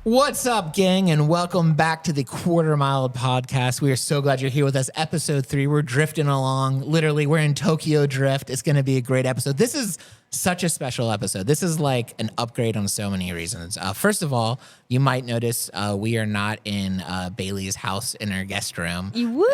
What's up, gang, and welcome back to the Quarter Mile Podcast. We are so glad you're here with us. Episode 3, we're drifting along. Literally, we're in Tokyo Drift. It's going to be a great episode. This is such a special episode. This is like an upgrade on so many reasons. First of all, you might notice we are not in Bailey's house in her guest room. Woo!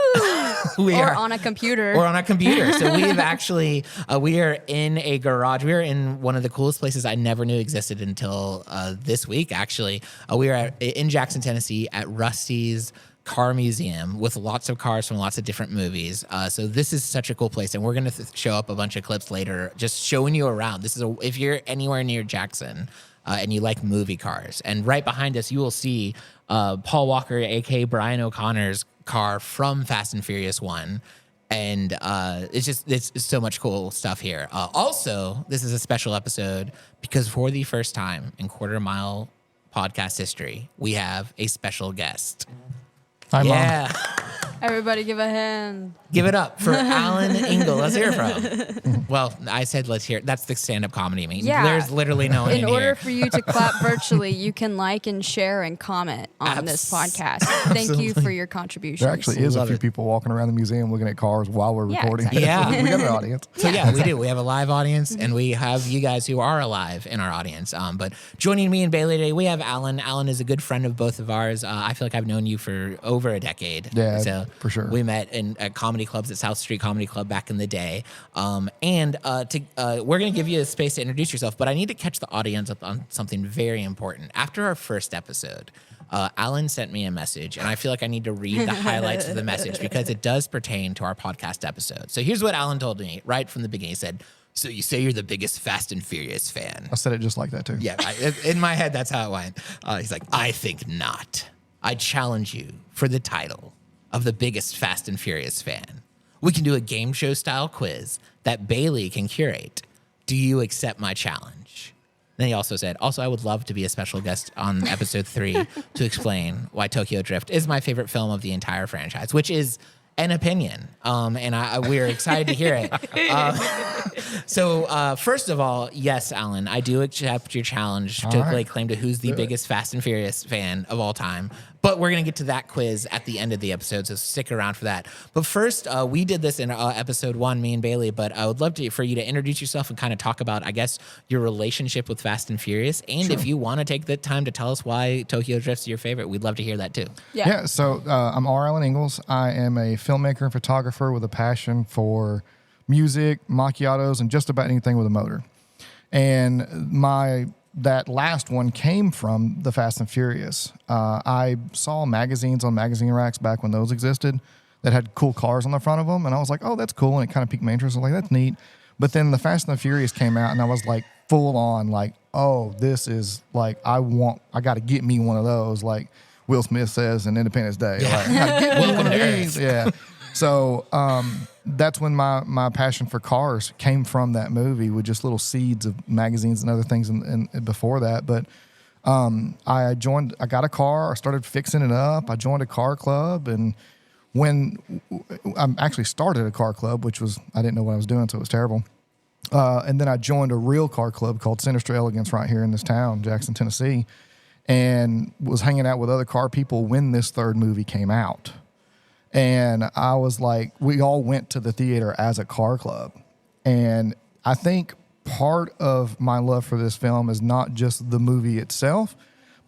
Or on a computer. Or on a computer. So we've actually, we are in a garage. We are in one of the coolest places I never knew existed until this week, actually. We are in Jackson, Tennessee at Rusty's Car Museum with lots of cars from lots of different movies. So this is such a cool place, and we're going to show up a bunch of clips later just showing you around. This is if you're anywhere near Jackson and you like movie cars. And right behind us, you will see Paul Walker, a.k.a. Brian O'Connor's car from Fast and Furious 1. And it's so much cool stuff here. Also, this is a special episode because for the first time in Quarter Mile Podcast history, we have a special guest. Hi, yeah. Mom. Everybody give a hand. Give it up for Alan Ingalls. Let's hear from. Well, I said let's hear. That's the stand-up comedy meeting. Yeah. There's literally no one in order here. for you to clap virtually, you can like and share and comment on this podcast. Thank you for your contributions. There actually is a few people walking around the museum looking at cars while we're recording. Exactly. Yeah. We got an audience. So yeah, we do. We have a live audience, and we have you guys who are alive in our audience. But joining me and Bailey today, we have Alan. Alan is a good friend of both of ours. I feel like I've known you for over a decade. Yeah, so for sure. We met at comedy clubs at South Street Comedy Club back in the day. We're going to give you a space to introduce yourself, but I need to catch the audience up on something very important. After our first episode, Alan sent me a message, and I feel like I need to read the highlights of the message because it does pertain to our podcast episode. So here's what Alan told me right from the beginning. He said, "So you say you're the biggest Fast and Furious fan?" I said it just like that, too. Yeah, in my head, that's how it went. He's like, "I think not. I challenge you for the title of the biggest Fast and Furious fan. We can do a game show style quiz that Bailey can curate. Do you accept my challenge?" Then he also said, "Also, I would love to be a special guest on episode 3 to explain why Tokyo Drift is my favorite film of the entire franchise," which is an opinion. And we're excited to hear it. So first of all, yes, Alan, I do accept your challenge to lay claim to who's the biggest Fast and Furious fan of all time. But we're going to get to that quiz at the end of the episode, so stick around for that. But first, we did this in episode 1, me and Bailey, but I would love for you to introduce yourself and kind of talk about, I guess, your relationship with Fast and Furious. And if you want to take the time to tell us why Tokyo Drift's your favorite, we'd love to hear that too. Yeah, so I'm Alan Ingalls. I am a filmmaker and photographer with a passion for music, macchiatos, and just about anything with a motor. And that last one came from the Fast and Furious. I saw magazines on magazine racks back when those existed that had cool cars on the front of them, and I was like, oh, that's cool, and it kind of piqued my interest. I was like, that's neat. But then the Fast and the Furious came out, and I was like, full on, like, oh, this is like, I got to get me one of those, like Will Smith says in Independence Day. Yeah. Like, I gotta get me Welcome one of to these. Earth. Yeah. So that's when my passion for cars came from that movie, with just little seeds of magazines and other things and before that. But I got a car, I started fixing it up. I joined a car club, and when I actually started a car club, which was, I didn't know what I was doing, so it was terrible. And then I joined a real car club called Sinister Elegance right here in this town, Jackson, Tennessee, and was hanging out with other car people when this third movie came out. And I was like, we all went to the theater as a car club. And I think part of my love for this film is not just the movie itself,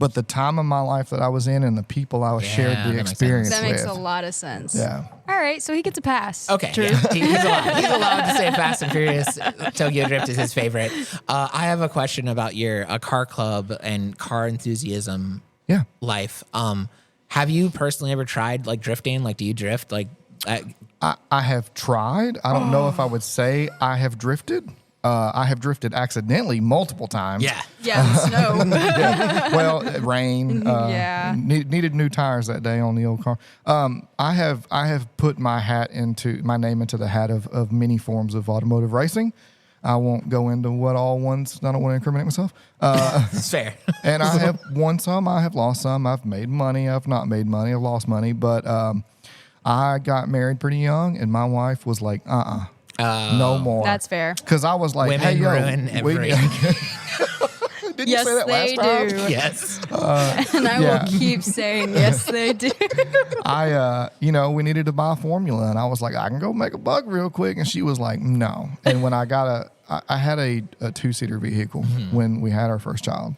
but the time of my life that I was in and the people I shared the experience with. That makes a lot of sense. Yeah. All right, so he gets a pass. Okay, yeah, he's allowed to say Fast and Furious. Tokyo Drift is his favorite. I have a question about your car club and car enthusiasm life. Have you personally ever tried like drifting? Like, do you drift? Like, I have tried. I don't know if I would say I have drifted. I have drifted accidentally multiple times. Yeah. Yeah, snow. Yeah. Well, rain. Yeah. Needed new tires that day on the old car. I have put my name into the hat of many forms of automotive racing. I won't go into what all ones. I don't want to incriminate myself. It's fair. And I have won some. I have lost some. I've made money. I've not made money. I've lost money. But I got married pretty young, and my wife was like, no more. That's fair. Because I was like, Women ruin everything. Did Yes, you say that they last do. time? Yes. And I Yeah. will keep saying, yes, they do. We needed to buy formula, and I was like, I can go make a buck real quick, and she was like, no. And when I had a 2-seater vehicle when we had our first child,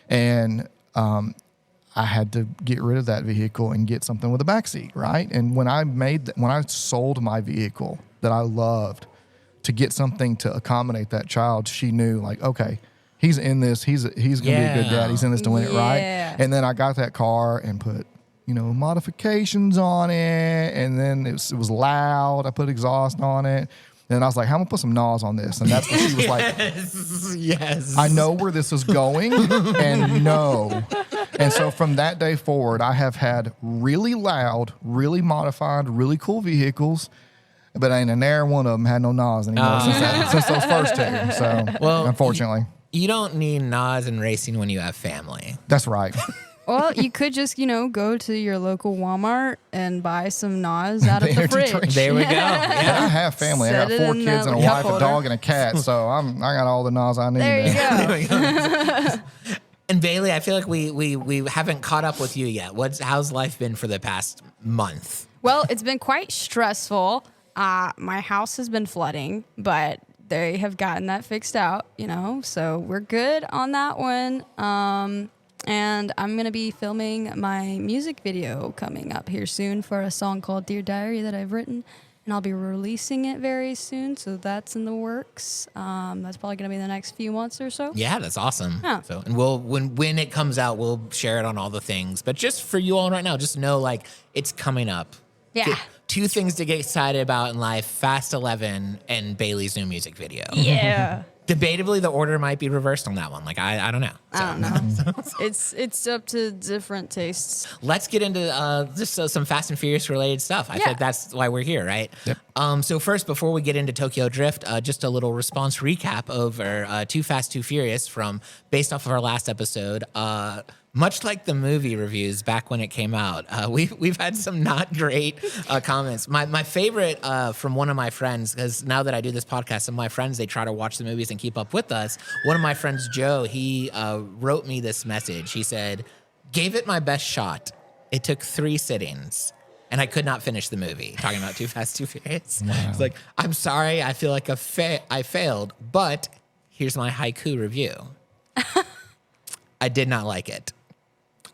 and I had to get rid of that vehicle and get something with a backseat, right? And when I sold my vehicle that I loved to get something to accommodate that child, she knew, like, okay, he's in this. He's gonna be a good dad. He's in this to win it, right? And then I got that car and put modifications on it, and then it was loud. I put exhaust on it. And I was like, how am I gonna put some NOS on this? And that's when she was like, Yes. I know where this is going, and no. And so from that day forward, I have had really loud, really modified, really cool vehicles, but ain't a ne'er one of them had no NOS anymore since those first two. So, unfortunately. You don't need NOS in racing when you have family. That's right. Well, you could just, go to your local Walmart and buy some NOS out of the empty fridge. tray. There we go. But Yeah. I have family. I Set got it 4 in kids the and a cup wife, a holder. dog, and a cat. So I got all the NOS I need. There you go. And Bailey, I feel like we haven't caught up with you yet. How's life been for the past month? Well, it's been quite stressful. My house has been flooding, but they have gotten that fixed out, so we're good on that one. And I'm going to be filming my music video coming up here soon for a song called Dear Diary that I've written, and I'll be releasing it very soon, so that's in the works. That's probably going to be the next few months or so. Yeah, that's awesome. Yeah. So, and we'll when it comes out, we'll share it on all the things. But just for you all right now, just know like it's coming up. Yeah. 2 things to get excited about in life: Fast 11 and Bailey's new music video. Yeah. Debatably, the order might be reversed on that one. Like I don't know. So, I don't know. It's up to different tastes. let's get into just some Fast and Furious related stuff. I Yeah. think that's why we're here, right? Yep. So first, before we get into Tokyo Drift, just a little response recap over Too Fast, Too Furious based off of our last episode. Much like the movie reviews back when it came out, we've had some not great comments. My favorite from one of my friends, because now that I do this podcast, some of my friends, they try to watch the movies and keep up with us. One of my friends, Joe, he wrote me this message. He said, "Gave it my best shot. It took 3 sittings, and I could not finish the movie." Talking about Too Fast, Too Furious. Wow. It's like, I'm sorry, I feel like I failed, but here's my haiku review. I did not like it.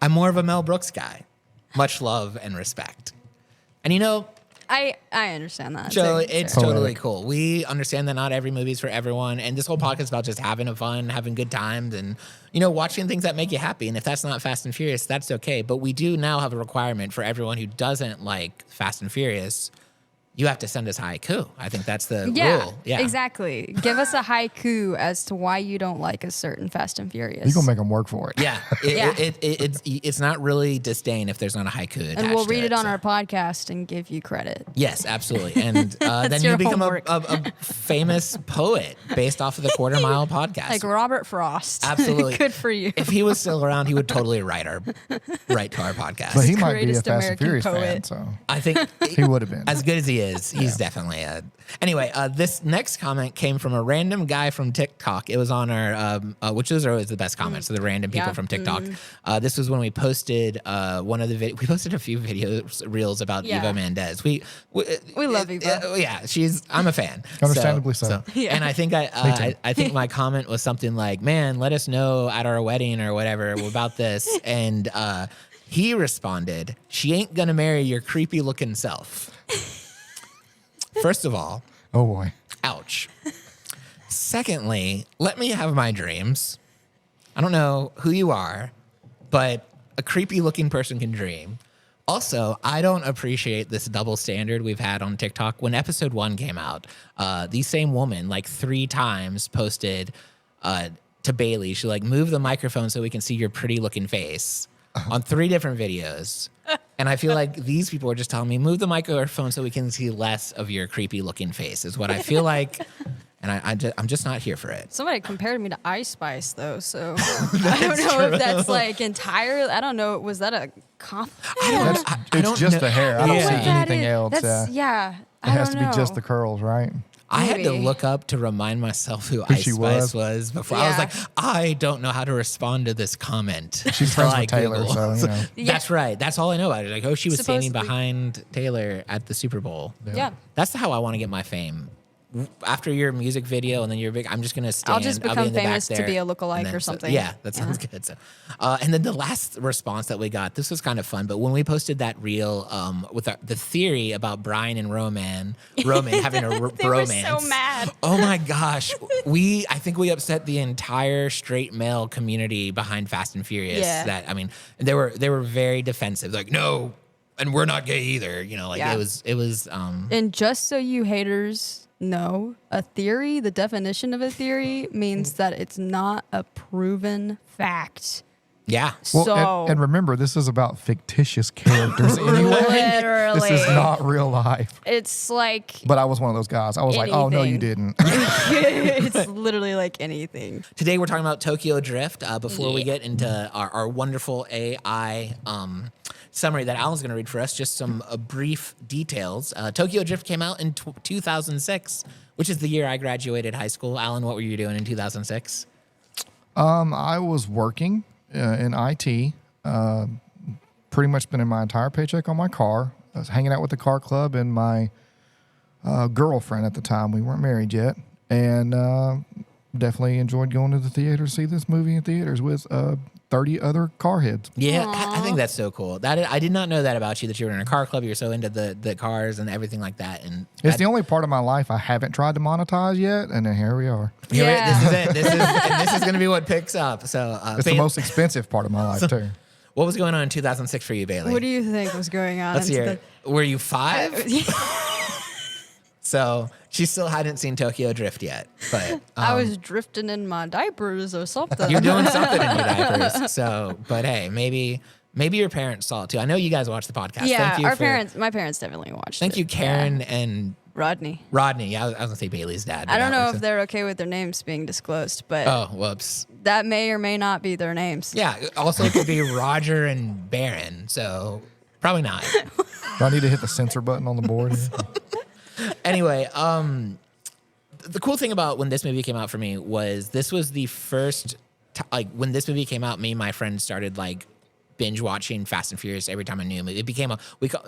I'm more of a Mel Brooks guy. Much love and respect. And I understand that. Joe, So- it's Poetic. totally cool. We understand that not every movie's for everyone. And this whole podcast is about just having fun, having good times, and, watching things that make you happy. And if that's not Fast and Furious, that's okay. But we do now have a requirement for everyone who doesn't like Fast and Furious. You have to send us haiku. I think that's the rule. Yeah, exactly. Give us a haiku as to why you don't like a certain Fast and Furious. You're going to make them work for it. Yeah, Yeah. It's not really disdain if there's not a haiku attached and we'll to read it on so. our podcast and give you credit. Yes, absolutely. And then your you become homework. a famous poet based off of the Quarter Mile podcast. Like Robert Frost. Absolutely. Good for you. If he was still around, he would totally write to our podcast. But he might be a Greatest Fast and American Furious fan, poet. so I think he would have been. as good as he is, he's definitely a. Anyway, this next comment came from a random guy from TikTok. It was on our, which those are always the best comments, so the random people Yeah. from TikTok. This was when we posted one of the we posted a few reels about Yeah. Eva Mendes. We love Eva. Yeah, I'm a fan. Understandably so. Yeah. And I think I think my comment was something like, "Man, let us know at our wedding or whatever about this." And he responded, "She ain't gonna marry your creepy looking self." First of all, Oh, boy. ouch. Secondly, let me have my dreams. I don't know who you are, but a creepy looking person can dream. Also, I don't appreciate this double standard we've had on TikTok. When episode 1 came out, the same woman like 3 times posted to Bailey, she like, "Move the microphone so we can see your pretty looking face," on 3 different videos. And I feel like these people are just telling me, "Move the microphone so we can see less of your creepy looking face," is what I feel like. And I'm just not here for it. Somebody compared me to Ice Spice, though, so I don't know if that's like entirely. I don't know. Was that a compliment? I It's don't just know. the hair. I don't Yeah. see What that anything is. else. That's, Yeah. yeah. It has to be just the curls, right? I had to Maybe. look up to remind myself who Ice she Spice was. was before. I was Yeah. like, I don't know how to respond to this comment. She's Until friends I with Taylor, Google. so you know. Yeah. That's right. That's all I know about it. Like, oh, she was standing Supposedly. behind Taylor at the Super Bowl. Yeah. That's how I want to get my fame. After your music video and then your big, I'm just gonna stand. I'll just be become in the back famous to there, be a lookalike and then or something. Yeah, that sounds good. So, and then the last response that we got, this was kind of fun. But when we posted that reel with the theory about Brian and Roman having a They were romance, so mad. Oh my gosh, I think we upset the entire straight male community behind Fast and Furious. Yeah. That I mean, they were very defensive. Like, no, and we're not gay either. You know, like Yeah. it was. And just so you haters know, a theory, the definition of a theory means that it's not a proven fact. Yeah. Well, So and remember, this is about fictitious characters anyway. literally, This is not real life. it's like But I was one of those guys. I was like, oh, no, you Anything. didn't. it's literally like anything. Today we're talking about Tokyo Drift. Before we Yeah. get into our wonderful AI summary that Alan's going to read for us, just some brief details. Tokyo Drift came out in 2006, which is the year I graduated high school. Alan, what were you doing in 2006? I was working in IT, pretty much spending my entire paycheck on my car. I was hanging out with the car club and my girlfriend at the time. We weren't married yet. And definitely enjoyed going to the theater to see this movie in theaters with 30 other car heads. Yeah, I think that's so cool. I did not know that about you, that you were in a car club. You're so into the cars and everything like that. And It's the only part of my life I haven't tried to monetize yet, and then here we are. Yeah. This is it. This is going to be what picks up. So It's the most expensive part of my life, too. what was going on in 2006 for you, Bailey? What do you think was going on? Let's hear it. Were you 5? So she still hadn't seen Tokyo Drift yet, but I was drifting in my diapers or something. you're doing something in your diapers. So, but hey, maybe your parents saw it too. I know you guys watch the podcast. Yeah, Thank you my parents definitely watched Thank it. you, Karen Yeah. and Rodney. Rodney. Yeah, I was gonna say Bailey's dad. but I don't that know works. if they're okay with their names being disclosed, but Oh, whoops. that may or may not be their names. Yeah. Also, it could be Roger and Baron. So probably not. Do I need to hit the censor button on the board? Anyway, the cool thing about when this movie came out for me was this was the first, when this movie came out, me and my friends started like binge watching Fast and Furious every time a new movie. It became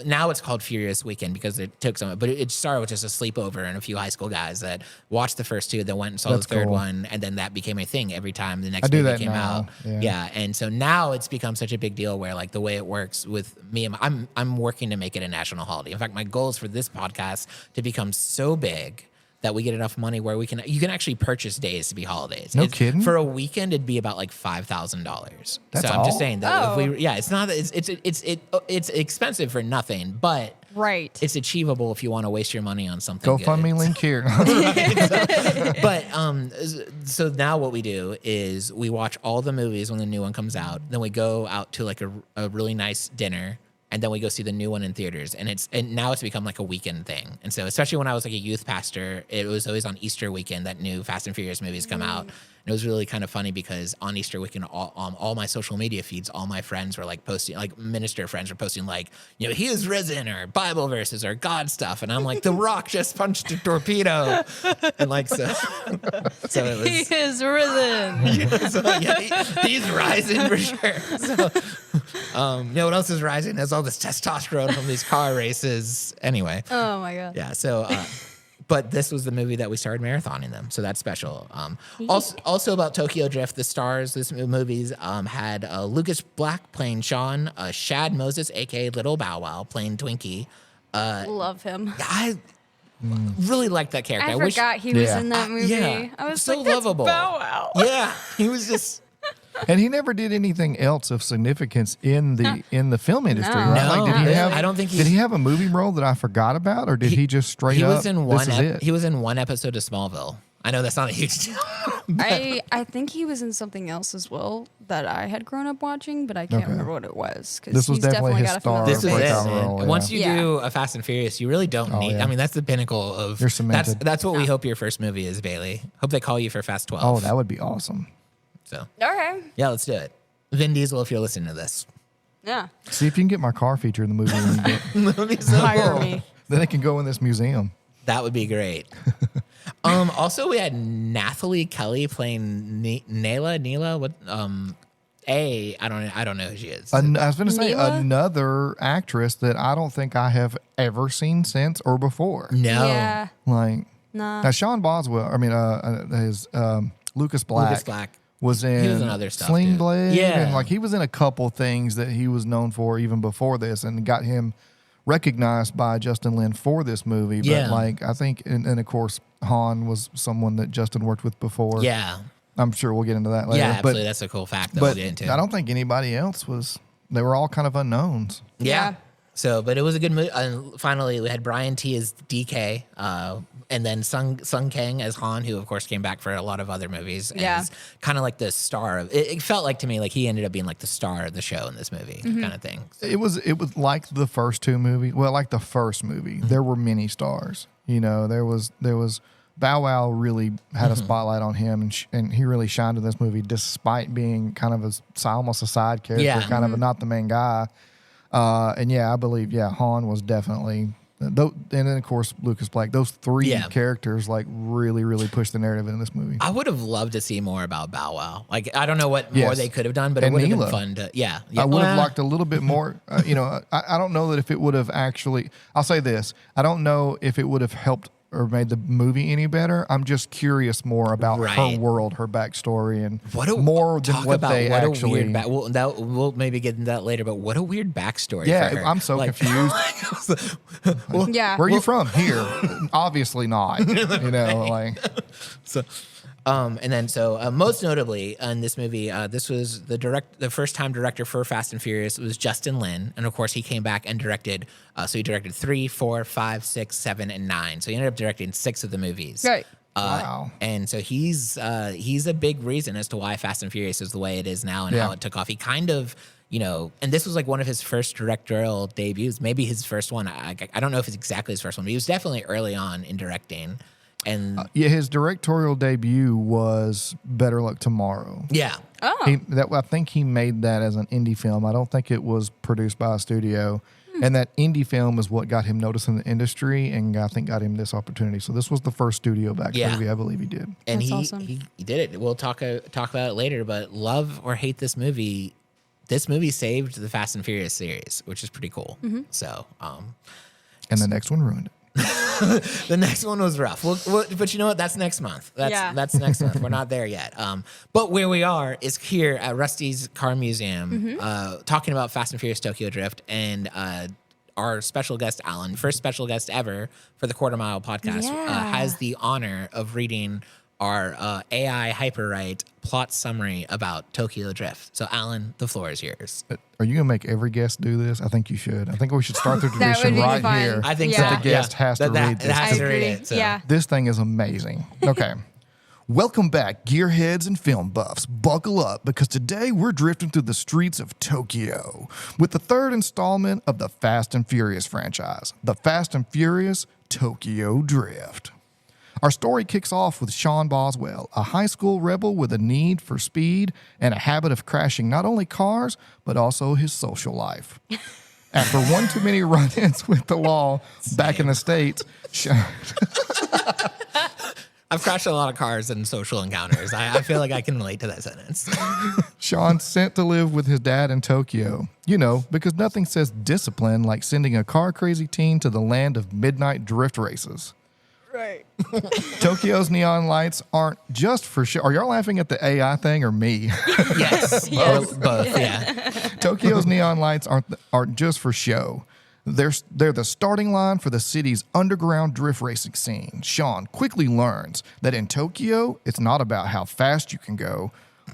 now it's called Furious Weekend because it took some, but it started with just a sleepover and a few high school guys that watched the first two, then went and saw That's the third cool. one, and then that became a thing every time the next I do movie that came now, out. yeah. And so now it's become such a big deal where like the way it works with me and I'm working to make it a national holiday. In fact, my goal is for this podcast to become so big that we get enough money where you can actually purchase days to be holidays. No kidding? For a weekend, it'd be about like $5,000. That's so I'm just all? saying that Oh. it's not it's expensive for nothing, but Right. it's achievable if you want to waste your money on something. GoFundMe good. link here. But so now what we do is we watch all the movies when the new one comes out. Then we go out to like a really nice dinner. And then we go see the new one in theaters, and now it's become like a weekend thing. And so, especially when I was like a youth pastor, it was always on Easter weekend that new Fast and Furious movies come out. And it was really kind of funny because on Easter weekend, all my social media feeds, all my friends were like posting, like minister friends were posting like, you know, he is risen or Bible verses or God stuff, and I'm like, The Rock just punched a torpedo, and like so it was. He is risen. So, yeah, he's rising for sure. So, you know what else is rising? There's all this testosterone from these car races. Anyway, Oh my god. yeah. So, but this was the movie that we started marathoning them, so that's special. Also about Tokyo Drift, the stars this movies had Lucas Black playing Sean, Shad Moses, aka Little Bow Wow, playing Twinkie. Love him. I really liked that character. I wish- forgot he was Yeah. in that movie. yeah, I was so like, that's lovable. Bow Wow. Yeah, he was just. And he never did anything else of significance in the film industry, No. right? No, Like, did he have? I don't think Did he have a movie role that I forgot about, or did he just straight He up? was in this is it? He was in one episode of Smallville. I know that's not a huge deal. I think he was in something else as well that I had grown up watching, but I can't Okay. remember what it was. Because This was he's definitely his got a star familiar This is face. breakout it. man. role, yeah. Once you Yeah. do a Fast and Furious, you really don't need. yeah. I mean, that's the pinnacle of. You're cemented. That's what we hope your first movie is, Bailey. Hope they call you for Fast 12. Oh, that would be awesome. So Okay. yeah, let's do it. Vin Diesel, if you're listening to this, Yeah. See if you can get my car featured in the movie. When you get, that would be so Hire cool. me. then it can go in this museum. That would be great. Also, we had Nathalie Kelly playing Neela. What? I don't know who she is. I was going to say Neela? another actress that I don't think I have ever seen since or before. No. Yeah. Like, Nah. now Sean Boswell, his Lucas Black. Lucas Black. Was in, He was in other stuff, Sling dude. Blade. Yeah. And like he was in a couple things that he was known for even before this and got him recognized by Justin Lin for this movie. But Yeah. like I think, and of course, Han was someone that Justin worked with before. Yeah. I'm sure we'll get into that later. Yeah, but, absolutely. That's a cool fact that we'll But get into. I don't think anybody else was, they were all kind of unknowns. Yeah. So, but it was a good movie. Finally, we had Brian T as DK, and then Sung Kang as Han, who of course came back for a lot of other movies. And Yeah. is kind of like the star of it. It felt like to me like he ended up being like the star of the show in this movie, kind of thing. So, It was like the first two movies. Well, like the first movie, there were many stars. You know, there was Bow Wow really had a spotlight on him, and he really shined in this movie, despite being kind of almost a side character, Yeah. kind of not the main guy. And yeah, I believe Han was definitely. And then of course Lucas Black. Those three Yeah. characters like really pushed the narrative in this movie. I would have loved to see more about Bow Wow. Like I don't know what more Yes. they could have done, but And it would have been Neela. fun to. Yeah. I would have Well, liked a little bit more. I don't know that if it would have actually. I'll say this: I don't know if it would have helped or made the movie any better. I'm just curious more about her Right. world, her backstory, and What a, more than talk what about they what actually. a weird we'll maybe get into that later, but what a weird backstory. Yeah, for her. I'm so Like, confused. Yeah. Where are you from? Here, obviously not. You know, like And then most notably in this movie, this was the first time director for Fast and Furious was Justin Lin, and of course he came back and directed. So he directed 3, 4, 5, 6, 7, and 9. So he ended up directing 6 of the movies. Right. wow. And so he's a big reason as to why Fast and Furious is the way it is now and Yeah. how it took off. He kind of, and this was like one of his first directorial debuts, maybe his first one. I don't know if it's exactly his first one, but he was definitely early on in directing. And Yeah, his directorial debut was Better Luck Tomorrow. yeah, Oh. I think he made that as an indie film. I don't think it was produced by a studio. And that indie film is what got him noticed in the industry and I think got him this opportunity. So this was the first studio-backed Yeah. movie I believe he did. and That's he, awesome. he did it. We'll talk about it later, but love or hate this movie saved the Fast and Furious series, which is pretty cool. So, And the next one ruined it. the next one was rough. But you know what? That's next month. That's next month. We're not there yet. But where we are is here at Rusty's Car Museum, talking about Fast and Furious Tokyo Drift, and our special guest, Alan, first special guest ever for the Quarter Mile podcast, Yeah. has the honor of reading our AI hyperwrite plot summary about Tokyo Drift. So, Alan, the floor is yours. Are you going to make every guest do this? I think you should. I think we should start the That would tradition be right fun. here. I think Yeah. so. The guest has to read this. It has I to read agree. it. So. Yeah. This thing is amazing. Okay. Welcome back, gearheads and film buffs. Buckle up because today we're drifting through the streets of Tokyo with the third installment of the Fast and Furious franchise, the Fast and Furious Tokyo Drift. Our story kicks off with Sean Boswell, a high school rebel with a need for speed and a habit of crashing not only cars, but also his social life. After one too many run-ins with the law back in the States, I've crashed a lot of cars in social encounters. I feel like I can relate to that sentence. Sean's sent to live with his dad in Tokyo. You know, because nothing says discipline like sending a car-crazy teen to the land of midnight drift races. Right. Tokyo's neon lights aren't just for show. Are y'all laughing at the AI thing or me? Yes, Yes. both. Yeah. Tokyo's neon lights aren't just for show. They're the starting line for the city's underground drift racing scene. Sean quickly learns that in Tokyo, it's not about how fast you can go,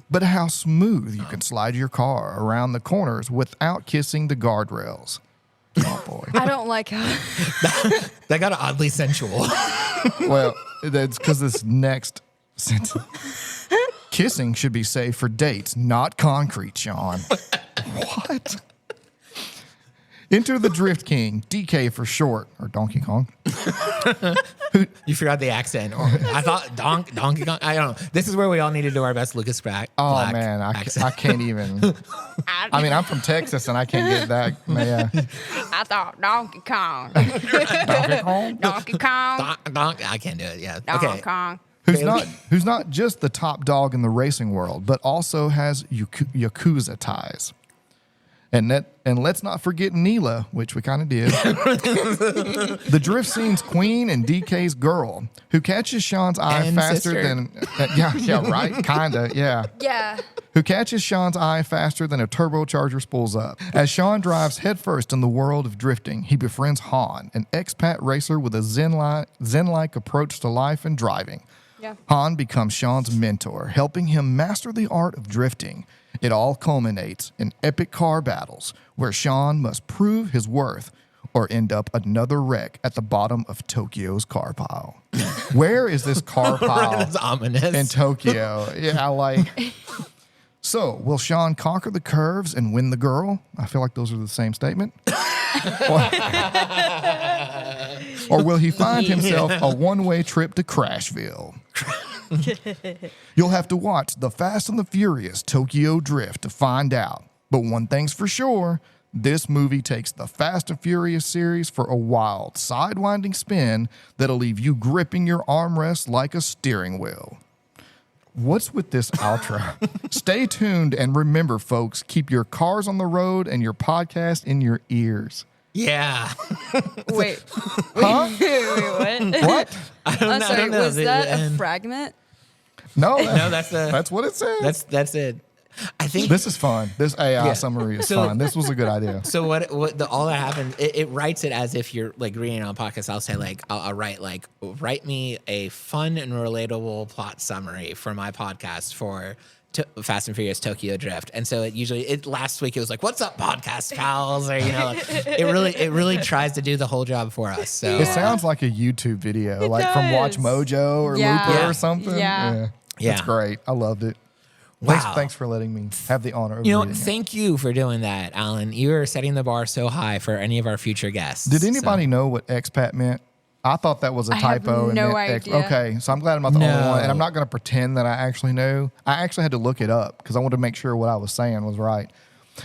but how smooth you can slide your car around the corners without kissing the guardrails. Oh boy. I don't like how. That got oddly sensual. Well, that's because this next sentence. Kissing should be saved for dates, not concrete, Sean. What? Enter the Drift King, DK for short, or Donkey Kong. You forgot the accent. Or I thought Donkey Kong. I don't know. This is where we all need to do our best Lucas Black. Oh man, I can't even. I mean, I'm from Texas and I can't get that. Yeah. I thought Donkey Kong. Donkey Kong. Donkey Kong. I can't do it. Yeah. Donkey Okay. Kong. Who's not just the top dog in the racing world, but also has Yakuza ties. And let's not forget Neela, which we kind of did. The drift scene's queen and DK's girl, who catches Sean's eye And faster sister. than yeah, right, kinda, yeah. Yeah. Who catches Sean's eye faster than a turbocharger spools up. As Sean drives headfirst in the world of drifting, he befriends Han, an expat racer with a zen-like approach to life and driving. Yeah. Han becomes Sean's mentor, helping him master the art of drifting. It all culminates in epic car battles where Sean must prove his worth or end up another wreck at the bottom of Tokyo's car pile. Where is this car pile That's ominous. in Tokyo? Yeah, like... So, will Sean conquer the curves and win the girl? I feel like those are the same statement. Or will he find himself a one-way trip to Crashville? You'll have to watch The Fast and the Furious Tokyo Drift to find out. But one thing's for sure, this movie takes the Fast and Furious series for a wild, sidewinding spin that'll leave you gripping your armrest like a steering wheel. What's with this outro? Stay tuned and remember, folks, keep your cars on the road and your podcast in your ears. Yeah. Wait. Huh? Wait, what? What? I'm sorry, know. was that a And- fragment? No, No, that's what it said. that's it. I think This is fun. This AI Yeah. summary is So- fun. This was a good idea. so. All that happened. It writes it as if you're like reading it on a podcast. I'll say like I'll write like write me a fun and relatable plot summary for my podcast for Fast and Furious Tokyo Drift. And so last week it was like, what's up, podcast pals? Or it really tries to do the whole job for us. So It sounds like a YouTube video, like from Watch does. Mojo or Yeah. Looper Yeah. or something. Yeah. That's Yeah. great. I loved it. Wow. Thanks for letting me have the honor of reading it. Thank you for doing that, Alan. You are setting the bar so high for any of our future guests. Did So- anybody know what expat meant? I thought that was a I have typo. and no meant idea. Okay, so I'm glad I'm not the only No. one. And I'm not going to pretend that I actually knew. I actually had to look it up because I wanted to make sure what I was saying was right.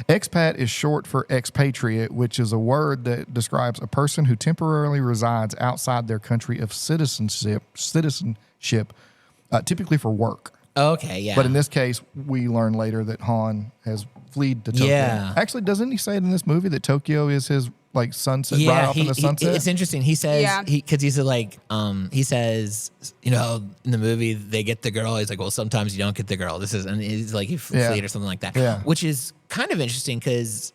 Expat is short for expatriate, which is a word that describes a person who temporarily resides outside their country of citizenship, typically for work. Okay, yeah. But in this case, we learn later that Han has fled to Tokyo. Yeah. Actually, doesn't he say it in this movie that Tokyo is his like sunset, right off in the sunset? It's interesting. He says Yeah. because he's like he says, in the movie they get the girl. He's like, well, sometimes you don't get the girl. And he's like he fleed or something like that. Yeah. Which is kind of interesting because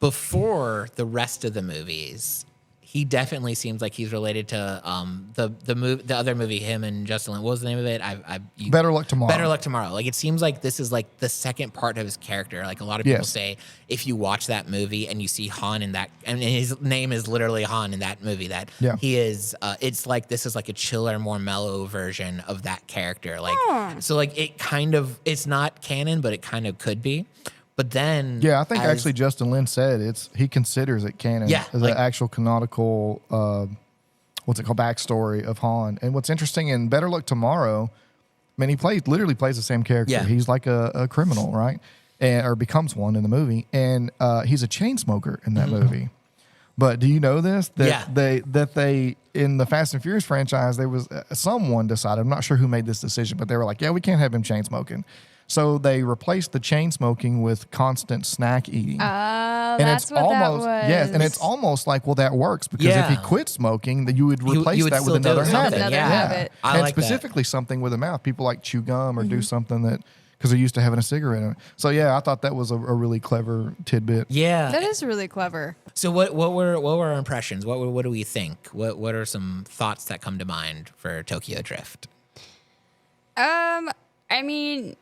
before the rest of the movies, he definitely seems like he's related to the other movie, him and Justin Lin. What was the name of it? Better Luck Tomorrow. Better Luck Tomorrow. Like, it seems like this is like the second part of his character. Like, a lot of people Yes. say if you watch that movie and you see Han in that, and his name is literally Han in that movie, that Yeah. he is, it's like this is like a chiller, more mellow version of that character. Like, so like it's not canon, but it kind of could be. But then, Yeah, I think actually Justin Lin said he considers it canon Yeah, as like- an actual canonical, backstory of Han. And what's interesting in Better Luck Tomorrow, I mean, he literally plays the same character. Yeah. He's like a criminal, right? Or becomes one in the movie. And he's a chain smoker in that movie. But do you know this? That they in the Fast and Furious franchise, there was someone decided, I'm not sure who made this decision, but they were like, yeah, we can't have him chain smoking. So they replaced the chain smoking with constant snack eating. That's what that was. Yes, and it's almost like, well, that works because Yeah. if he quit smoking, then you would replace would that with still do another something, habit. yeah. habit. I And like that. specifically something with a mouth. People like chew gum or do something that because they're used to having a cigarette in it. So yeah, I thought that was a really clever tidbit. yeah. That is really clever. So what were our impressions? What do we think? What are some thoughts that come to mind for Tokyo Drift? I mean,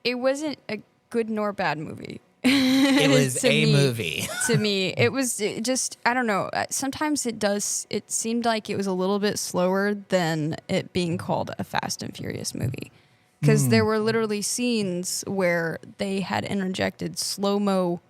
it wasn't a good nor bad movie. It was To a me. movie. To me, it was just, I don't know. Sometimes it seemed like it was a little bit slower than it being called a Fast and Furious movie. Because there were literally scenes where they had interjected slow-mo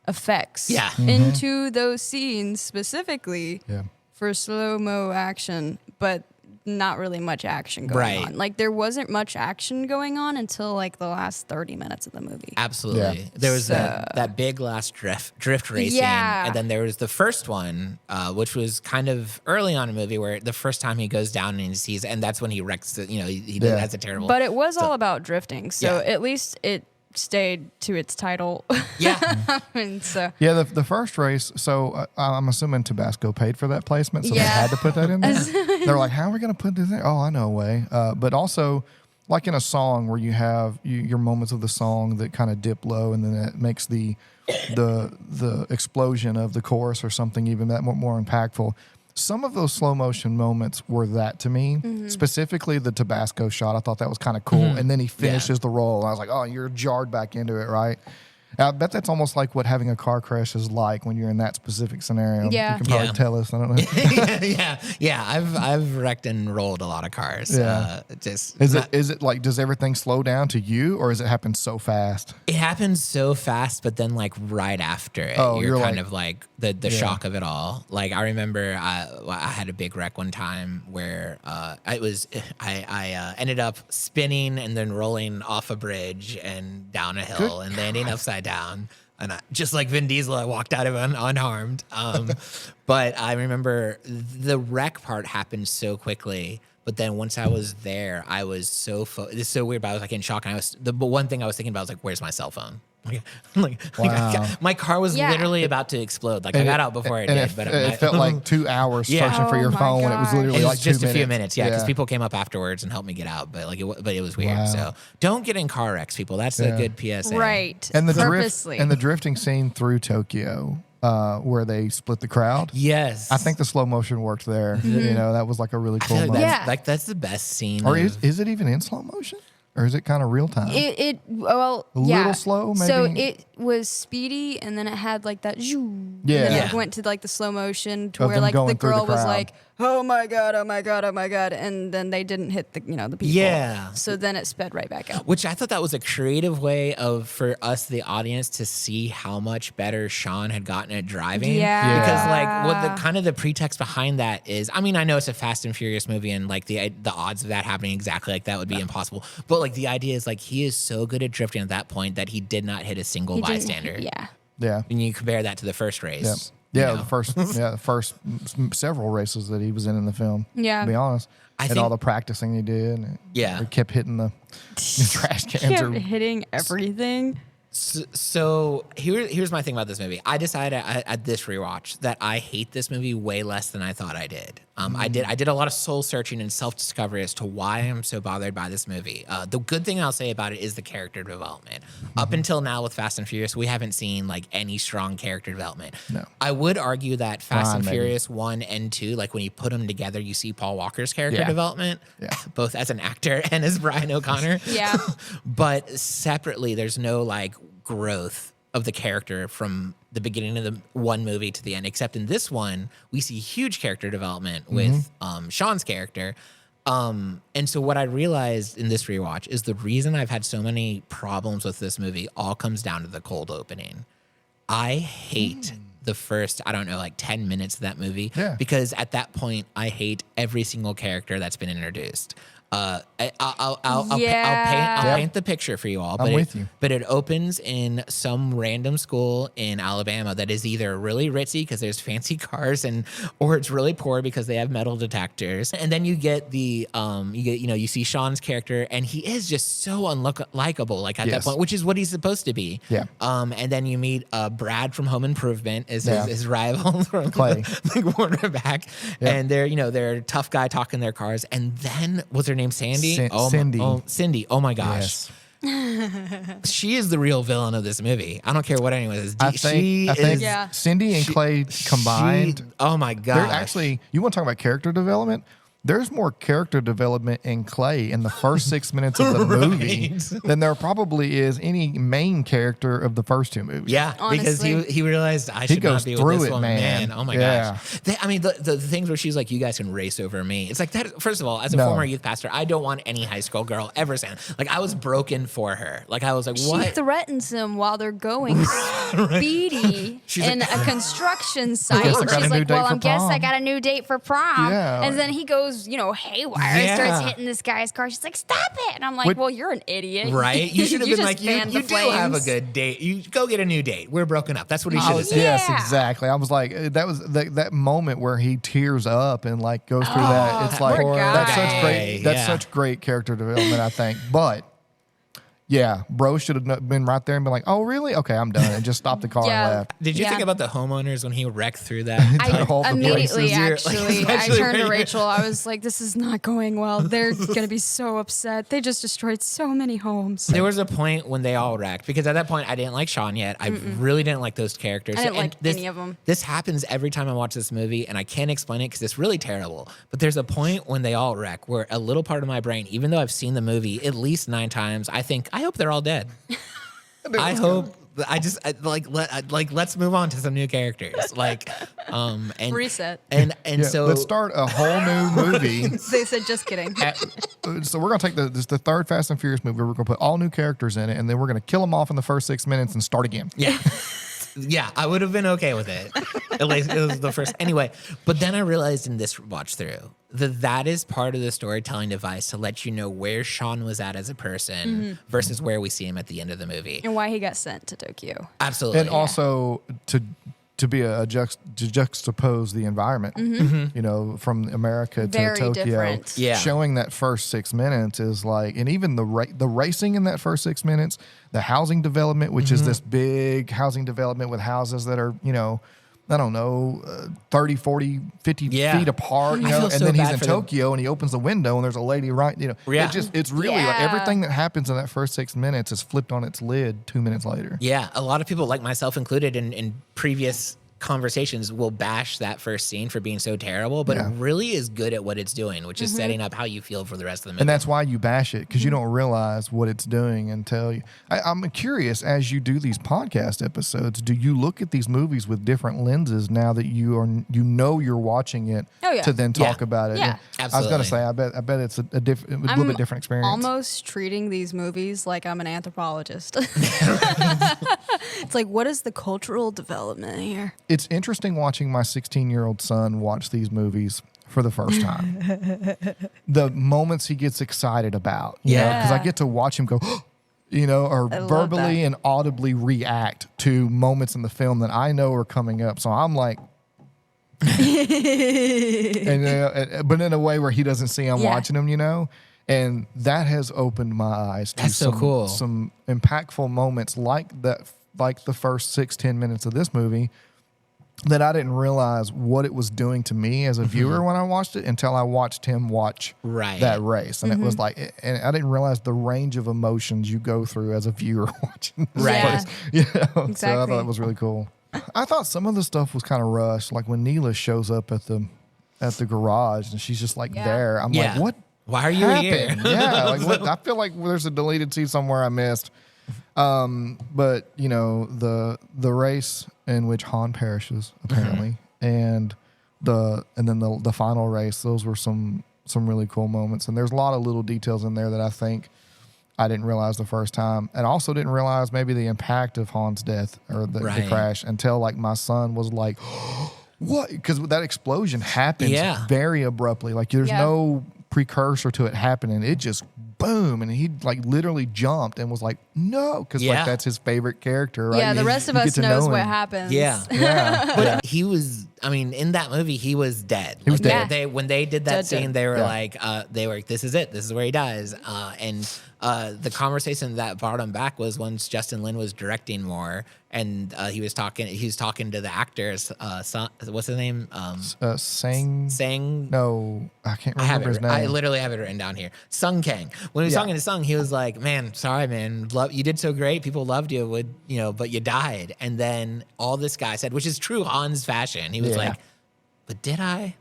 effects Yeah. into those scenes specifically Yeah. for slow-mo action, but not really much action going Right. on. Like there wasn't much action going on until like the last 30 minutes of the movie. Absolutely. Yeah. There was that big last drift racing. Yeah. And then there was the first one, which was kind of early on in the movie where the first time he goes down and he sees, and that's when he wrecks it. You know, he Yeah. has a terrible. But it was all about drifting, so Yeah. at least it stayed to its title. yeah. And so Yeah, the first race. So I'm assuming Tabasco paid for that placement, so they Yeah. had to put that in there. They're like, "How are we going to put this in?" Oh, I know a way. But also, like in a song where you have your moments of the song that kind of dip low, and then it makes the explosion of the chorus or something even that more impactful. Some of those slow motion moments were that to me, specifically the Tabasco shot. I thought that was kind of cool. And then he finishes the roll. And I was like, oh, you're jarred back into it, right? I bet that's almost like what having a car crash is like when you're in that specific scenario. Yeah. You can probably Yeah. tell us. I don't know. yeah. I've wrecked and rolled a lot of cars. Yeah. Is it like, does everything slow down to you, or does it happen so fast? It happens so fast, but then like right after it, Oh, you're you're kind like- of like the shock of it all. Like I remember I had a big wreck one time where I ended up spinning and then rolling off a bridge and down a hill Good and landing upside down. And just like Vin Diesel, I walked out of it unharmed. But I remember the wreck part happened so quickly. But then once I was there, I was so this is so weird. But I was like in shock. And the one thing I was thinking about was like, where's my cell phone? Wow. My car was Yeah. literally about to explode. Like I got out before it and did, but it felt like 2 hours Yeah. searching for Oh your my phone when it was gosh. literally it was like just 2 a few minutes. Yeah, because Yeah. people came up afterwards and helped me get out. But like it was weird. Wow. So don't get in car wrecks, people. That's a Yeah. good PSA. right, And the purposely. drift and the drifting scene through Tokyo, where they split the crowd. Yes, I think the slow motion worked there. You know, that was like a really I cool feel like moment. that's, Yeah. like that's the best scene. Or of- is it even in slow motion? Or is it kind of real time? Well, A yeah. little slow, So maybe? it was speedy, and then it had like that. Yeah. And then Yeah. it went to like the slow motion to Of where them like the going through the girl was crowd. like, "Oh my god, oh my god, oh my god," and then they didn't hit the the people. Yeah. So then it sped right back up. Which I thought that was a creative way for us, the audience, to see how much better Sean had gotten at driving. Yeah. Because like what the kind of the pretext behind that is, I mean, I know it's a Fast and Furious movie, and like the odds of that happening exactly like that would be impossible. But like the idea is like he is so good at drifting at that point that he did not hit a single He didn't- bystander. Yeah. Yeah. And you compare that to the first race. Yeah. you Yeah, know? the first several races that he was in the film. Yeah. To be honest, I and think- all the practicing he did. And Yeah. he kept hitting the trash cans. Kept Or, hitting everything. So here's my thing about this movie. I decided at this rewatch that I hate this movie way less than I thought I did. I did a lot of soul searching and self discovery as to why I'm so bothered by this movie. The good thing I'll say about it is the character development. Up until now with Fast and Furious, we haven't seen like any strong character development. No. I would argue that Fast Ron, and maybe. Furious 1 and 2, like when you put them together, you see Paul Walker's character Yeah. development, Yeah. both as an actor and as Brian O'Connor. Yeah. But separately, there's no like growth of the character from the beginning of the one movie to the end, except in this one, we see huge character development with Sean's character. And so what I realized in this rewatch is the reason I've had so many problems with this movie all comes down to the cold opening. I hate the first, I don't know, like 10 minutes of that movie Yeah. because at that point, I hate every single character that's been introduced. I'll Yeah. paint the picture for you all. I'm But with you. But it opens in some random school in Alabama that is either really ritzy because there's fancy cars or it's really poor because they have metal detectors. And then you get you see Sean's character and he is just so unlikable like at that Yes. point, which is what he's supposed to be. Yeah. And then you meet Brad from Home Improvement is Yeah. his rival from Clay. the quarterback. Yeah. And they're a tough guy talking their cars. And then what's her name? Sandy? Cindy. Cindy. Oh my gosh. Yes. She is the real villain of this movie. I don't care what anyone says. I think Yeah. Cindy and Clay combined. oh my They're gosh. actually, you want to talk about character development? there's more character development in Clay in the first 6 minutes of the movie than there probably is any main character of the first two movies. Yeah, because he realized I should not be with this woman. Man, oh my gosh. I mean, the things where she's like, you guys can race over me. It's like that. First of all, as a former youth pastor, I don't want any high school girl ever saying, like, I was broken for her. Like, I was like, what? She threatens him while they're going speedy in a construction site. And she's like, well, I guess I got a new date for prom. Yeah, and then he goes, haywire and starts hitting this guy's car. She's like, stop it. And I'm like, well, you're an idiot. Right? You should have been like, you do have a good date. You go get a new date. We're broken up. That's what he should have said. Yes, exactly. I was like, that was that moment where he tears up and like goes through that. It's like, that's such great character development, I think. But yeah, bro should have been right there and been like, oh, really? Okay, I'm done. And just stopped the car and left. Did you think about the homeowners when he wrecked through that? I immediately, actually, I turned to Rachel. I was like, this is not going well. They're going to be so upset. They just destroyed so many homes. There was a point when they all wrecked, because at that point, I didn't like Sean yet. I really didn't like those characters. I didn't like any of them. This happens every time I watch this movie, and I can't explain it because it's really terrible. But there's a point when they all wreck where a little part of my brain, even though I've seen the movie at least 9 times, I think, I hope they're all dead. I hope. Let's move on to some new characters. And reset. And so let's start a whole new movie. They said, just kidding. So we're gonna take the third Fast and Furious movie. We're gonna put all new characters in it, and then we're gonna kill them off in the first 6 minutes and start again. Yeah. Yeah, I would have been okay with it. At least it was the first. Anyway, but then I realized in this watch through that is part of the storytelling device to let you know where Sean was at as a person versus where we see him at the end of the movie. And why he got sent to Tokyo. Absolutely. And also to be to juxtapose the environment, from America Very to Tokyo. Different. Yeah. Showing that first 6 minutes is like, and even the racing in that first 6 minutes, the housing development, which is this big housing development with houses that are, I don't know, 30, 40, 50 feet apart, and then he's in Tokyo and he opens the window and there's a lady it's really like everything that happens in that first 6 minutes is flipped on its lid 2 minutes later. Yeah. A lot of people, like myself included, in previous conversations will bash that first scene for being so terrible, but it really is good at what it's doing, which is setting up how you feel for the rest of the movie. And that's why you bash it, because you don't realize what it's doing until you. I'm curious, as you do these podcast episodes, do you look at these movies with different lenses now that you're watching it to then talk about it? Yeah, absolutely. I was going to say, I bet it's a little bit different experience. Almost treating these movies like I'm an anthropologist. It's like, what is the cultural development here? It's interesting watching my 16-year-old son watch these movies for the first time. The moments he gets excited about, because I get to watch him go, or verbally and audibly react to moments in the film that I know are coming up. So I'm like, but in a way where he doesn't see I'm watching him, and that has opened my eyes to some impactful moments like that, like the first 6-10 minutes of this movie, that I didn't realize what it was doing to me as a viewer when I watched it until I watched him watch that race. And it was like, and I didn't realize the range of emotions you go through as a viewer watching this race. Exactly. So I thought it was really cool. I thought some of the stuff was kind of rushed, like when Neela shows up at the garage and she's just like there. I'm like, what? Why are you here? Yeah, like what? I feel like there's a deleted scene somewhere I missed. But the race in which Han perishes apparently, and then the final race, those were some really cool moments. And there's a lot of little details in there that I think I didn't realize the first time, and also didn't realize maybe the impact of Han's death or the crash until like my son was like, what? Because that explosion happens very abruptly. Like there's no precursor to it happening. It just boom, and he like literally jumped and was like, no, because like that's his favorite character, right? Yeah, the rest of us knows what happens. But he was, in that movie, he was dead. He was dead. When they did that scene, they were like, this is it. This is where he dies. And the conversation that brought him back was once Justin Lin was directing more, and he was talking to the actors. What's his name? Sang. No, I can't remember his name. I literally have it written down here. Sung Kang. When he was talking to Sung, he was like, "Man, sorry, man. You did so great. People loved you. But you died." And then all this guy said, which is true Han's fashion. He was like, "But did I?"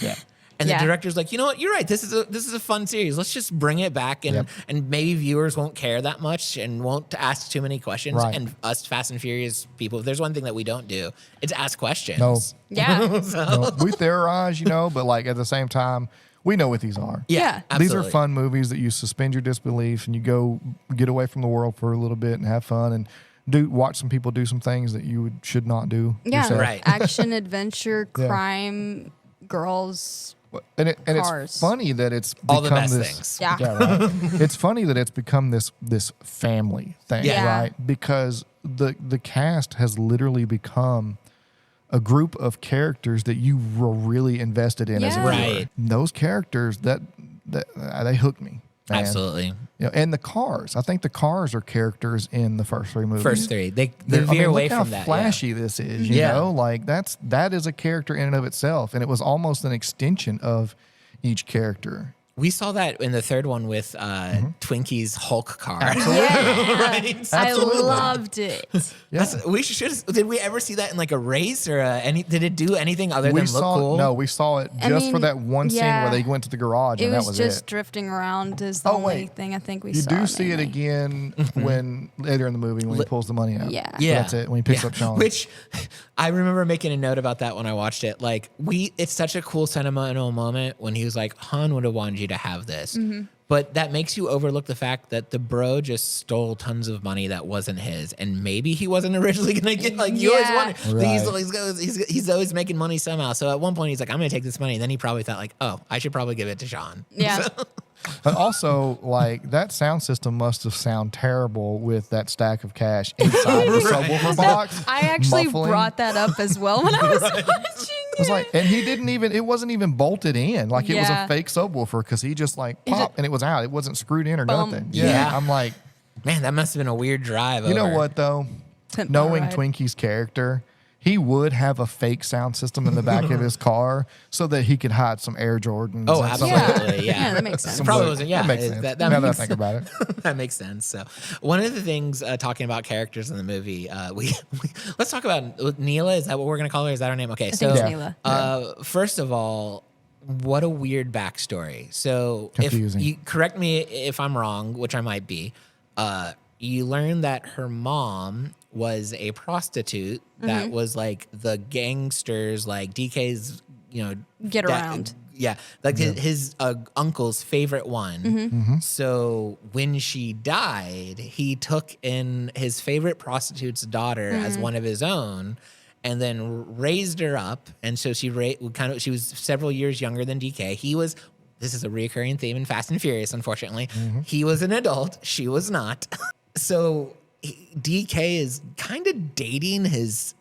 Yeah. And Yeah. the director's like, you know what? You're right. This is a fun series. Let's just bring it back, and maybe viewers won't care that much and won't ask too many questions. Right. And us Fast and Furious people, if there's one thing that we don't do, it's ask questions. No. Yeah. No, we theorize, but like at the same time, we know what these are. Yeah. Absolutely. These are fun movies that you suspend your disbelief and you go get away from the world for a little bit and have fun and watch some people do some things that you should not do. Yeah. yourself. Right. Action, adventure, Yeah. crime, girls. And Cars. it's funny that it's become All the best this. things. Yeah. Right. It's funny that it's become this family thing, Yeah. right? Because the cast has literally become a group of characters that you were really invested in as a Yeah. viewer. Right. And those characters that they hooked me. Man. Absolutely. And the cars. I think the cars are characters in the first three movies. First three. They I mean, veer away look how from that. flashy this is. You Yeah. know, like that is a character in and of itself, and it was almost an extension of each character. We saw that in the third one with Twinkie's Hulk car. Yeah. Right? I Absolutely. loved it. Yeah. We should. Did we ever see that in like a race or did it do anything other than look cool? No, we saw it I just for mean, that one scene yeah. where they went to the garage, It and that was was just it. drifting around is the Oh, only wait. thing I think we You saw. do see it mainly. again when later in the movie when he pulls the money out. Yeah. Yeah, That's it. When he picks up Sean. Which I remember making a note about that when I watched it. Like it's such a cool sentimental moment when he was like, Han would have wanted you to have this. Mm-hmm. But that makes you overlook the fact that the bro just stole tons of money that wasn't his, and maybe he wasn't originally gonna get. Like you always Yeah. wonder, he's always making money somehow. So at one point he's like, I'm gonna take this money, and then he probably thought like, oh, I should probably give it to Sean. Yeah. But also, like, that sound system must have sounded terrible with that stack of cash inside the subwoofer box. I actually muffling. brought that up as well when I was watching It was it. like, and he didn't even, it wasn't even bolted in. Like, it was Yeah. a fake subwoofer because he just, like, He just- popped and it was out. It wasn't screwed in or Boom. nothing. Yeah. I'm like, Man, that must have been a weird drive. you know over. what, though? Pimp my Knowing ride. Twinkie's character, he would have a fake sound system in the back of his car so that he could hide some Air Jordans. Oh, and some- absolutely. Yeah. Yeah, that makes sense. some Probably wood. wasn't. Yeah, That makes sense. that now that I makes think about it. that makes sense. So, one of the things talking about characters in the movie, we let's talk about Neela. Is that what we're gonna call her? Is that her name? Okay, I so think it's Neela. first of all, what a weird backstory. So, Confusing. if you correct me if I'm wrong, which I might be, you learn that her mom was a prostitute that was like the gangsters, like DK's, Get around. Yeah, like his uncle's favorite one. So when she died, he took in his favorite prostitute's daughter as one of his own, and then raised her up. And so she she was several years younger than DK. This is a reoccurring theme in Fast and Furious, unfortunately. He was an adult, she was not. So DK is kind of dating his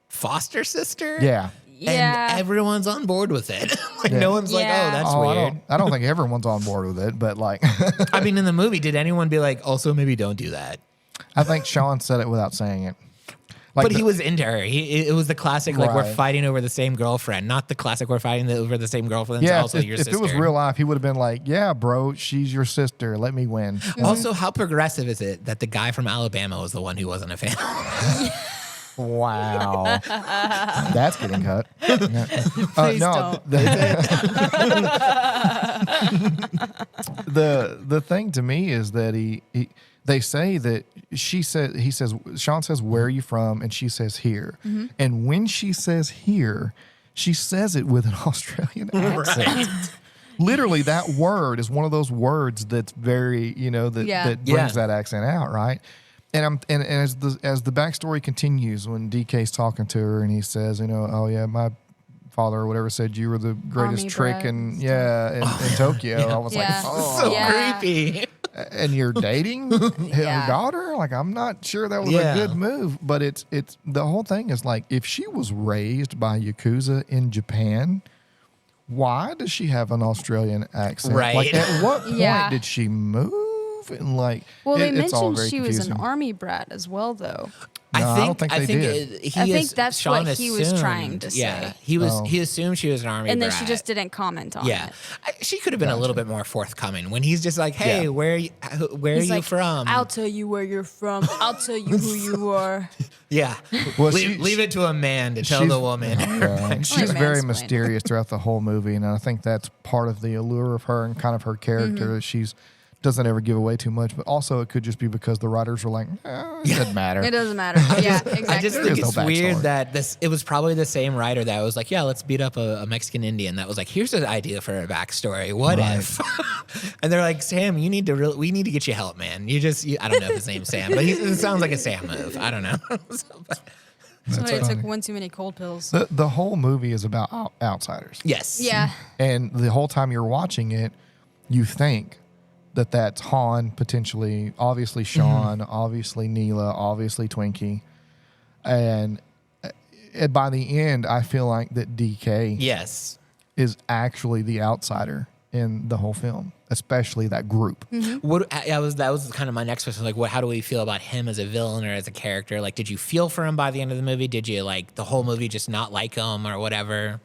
foster sister. Yeah. Yeah. And everyone's on board with it. Like Yeah. no one's like, Yeah. oh, that's Oh, weird. I don't think everyone's on board with it, but like, I mean, in the movie, did anyone be like, also maybe don't do that? I think Sean said it without saying it. Like But he was into her. It was the classic, like, we're Right. fighting over the same girlfriend, not the classic, we're fighting over the same girlfriend. It's yeah, also your if sister. it was real life, he would have been like, yeah, bro, she's your sister. Let me win. Also, how progressive is it that the guy from Alabama was the one who wasn't a fan? Wow. That's getting cut. Yeah. Please no, don't. the thing to me is that they say that he says, Sean says, where are you from? And she says here. And when she says here, she says it with an Australian accent. Literally, that word is one of those words that's very, that Yeah. brings that accent out, right? And as the backstory continues, when DK's talking to her and he says, oh yeah, my father or whatever said you were the greatest Army trick brat. in Tokyo. I was Yeah. like, oh, So Yeah. creepy. and you're dating her daughter? Like, I'm not sure that was Yeah. a good move. But it's the whole thing is like, if she was raised by Yakuza in Japan, why does she have an Australian accent? Right. Like, at what point Yeah. did she move? move, and like, Well, they it's all mentioned very she was an confusing. army brat as well, though. No, I don't think they did. I think that's what he was trying to say. Yeah, he assumed she was an army And then brat. she just didn't comment on Yeah, it. she could have been a little bit more forthcoming when he's just like, "Hey, Yeah. where are He's you like, from?" I'll tell you where you're from. I'll tell you who you are. Yeah, Well, leave it to a man to tell she's- the woman. She's very mansplain. mysterious throughout the whole movie, and I think that's part of the allure of her and kind of her character. Mm-hmm. That she's doesn't ever give away too much, but also it could just be because the writers were like, it doesn't matter. It doesn't matter. Yeah, exactly. I just think There's no it's weird backstory. that it was probably the same writer that was like, yeah, let's beat up a Mexican Indian. That was like, here's an idea for a backstory. What Right. if? And they're like, Sam, we need to get you help, man. I don't know if his name's Sam, but it sounds like a Sam move. I don't know. Somebody funny. took one too many cold pills. The whole movie is about outsiders. Yes. Yeah. And the whole time you're watching it, you think that that's Han, potentially, obviously Sean, obviously Neela, obviously Twinkie. And by the end, I feel like that DK Yes. is actually the outsider in the whole film, especially that group. That was kind of my next question. Like, how do we feel about him as a villain or as a character? Like, did you feel for him by the end of the movie? Did you like the whole movie just not like him or whatever?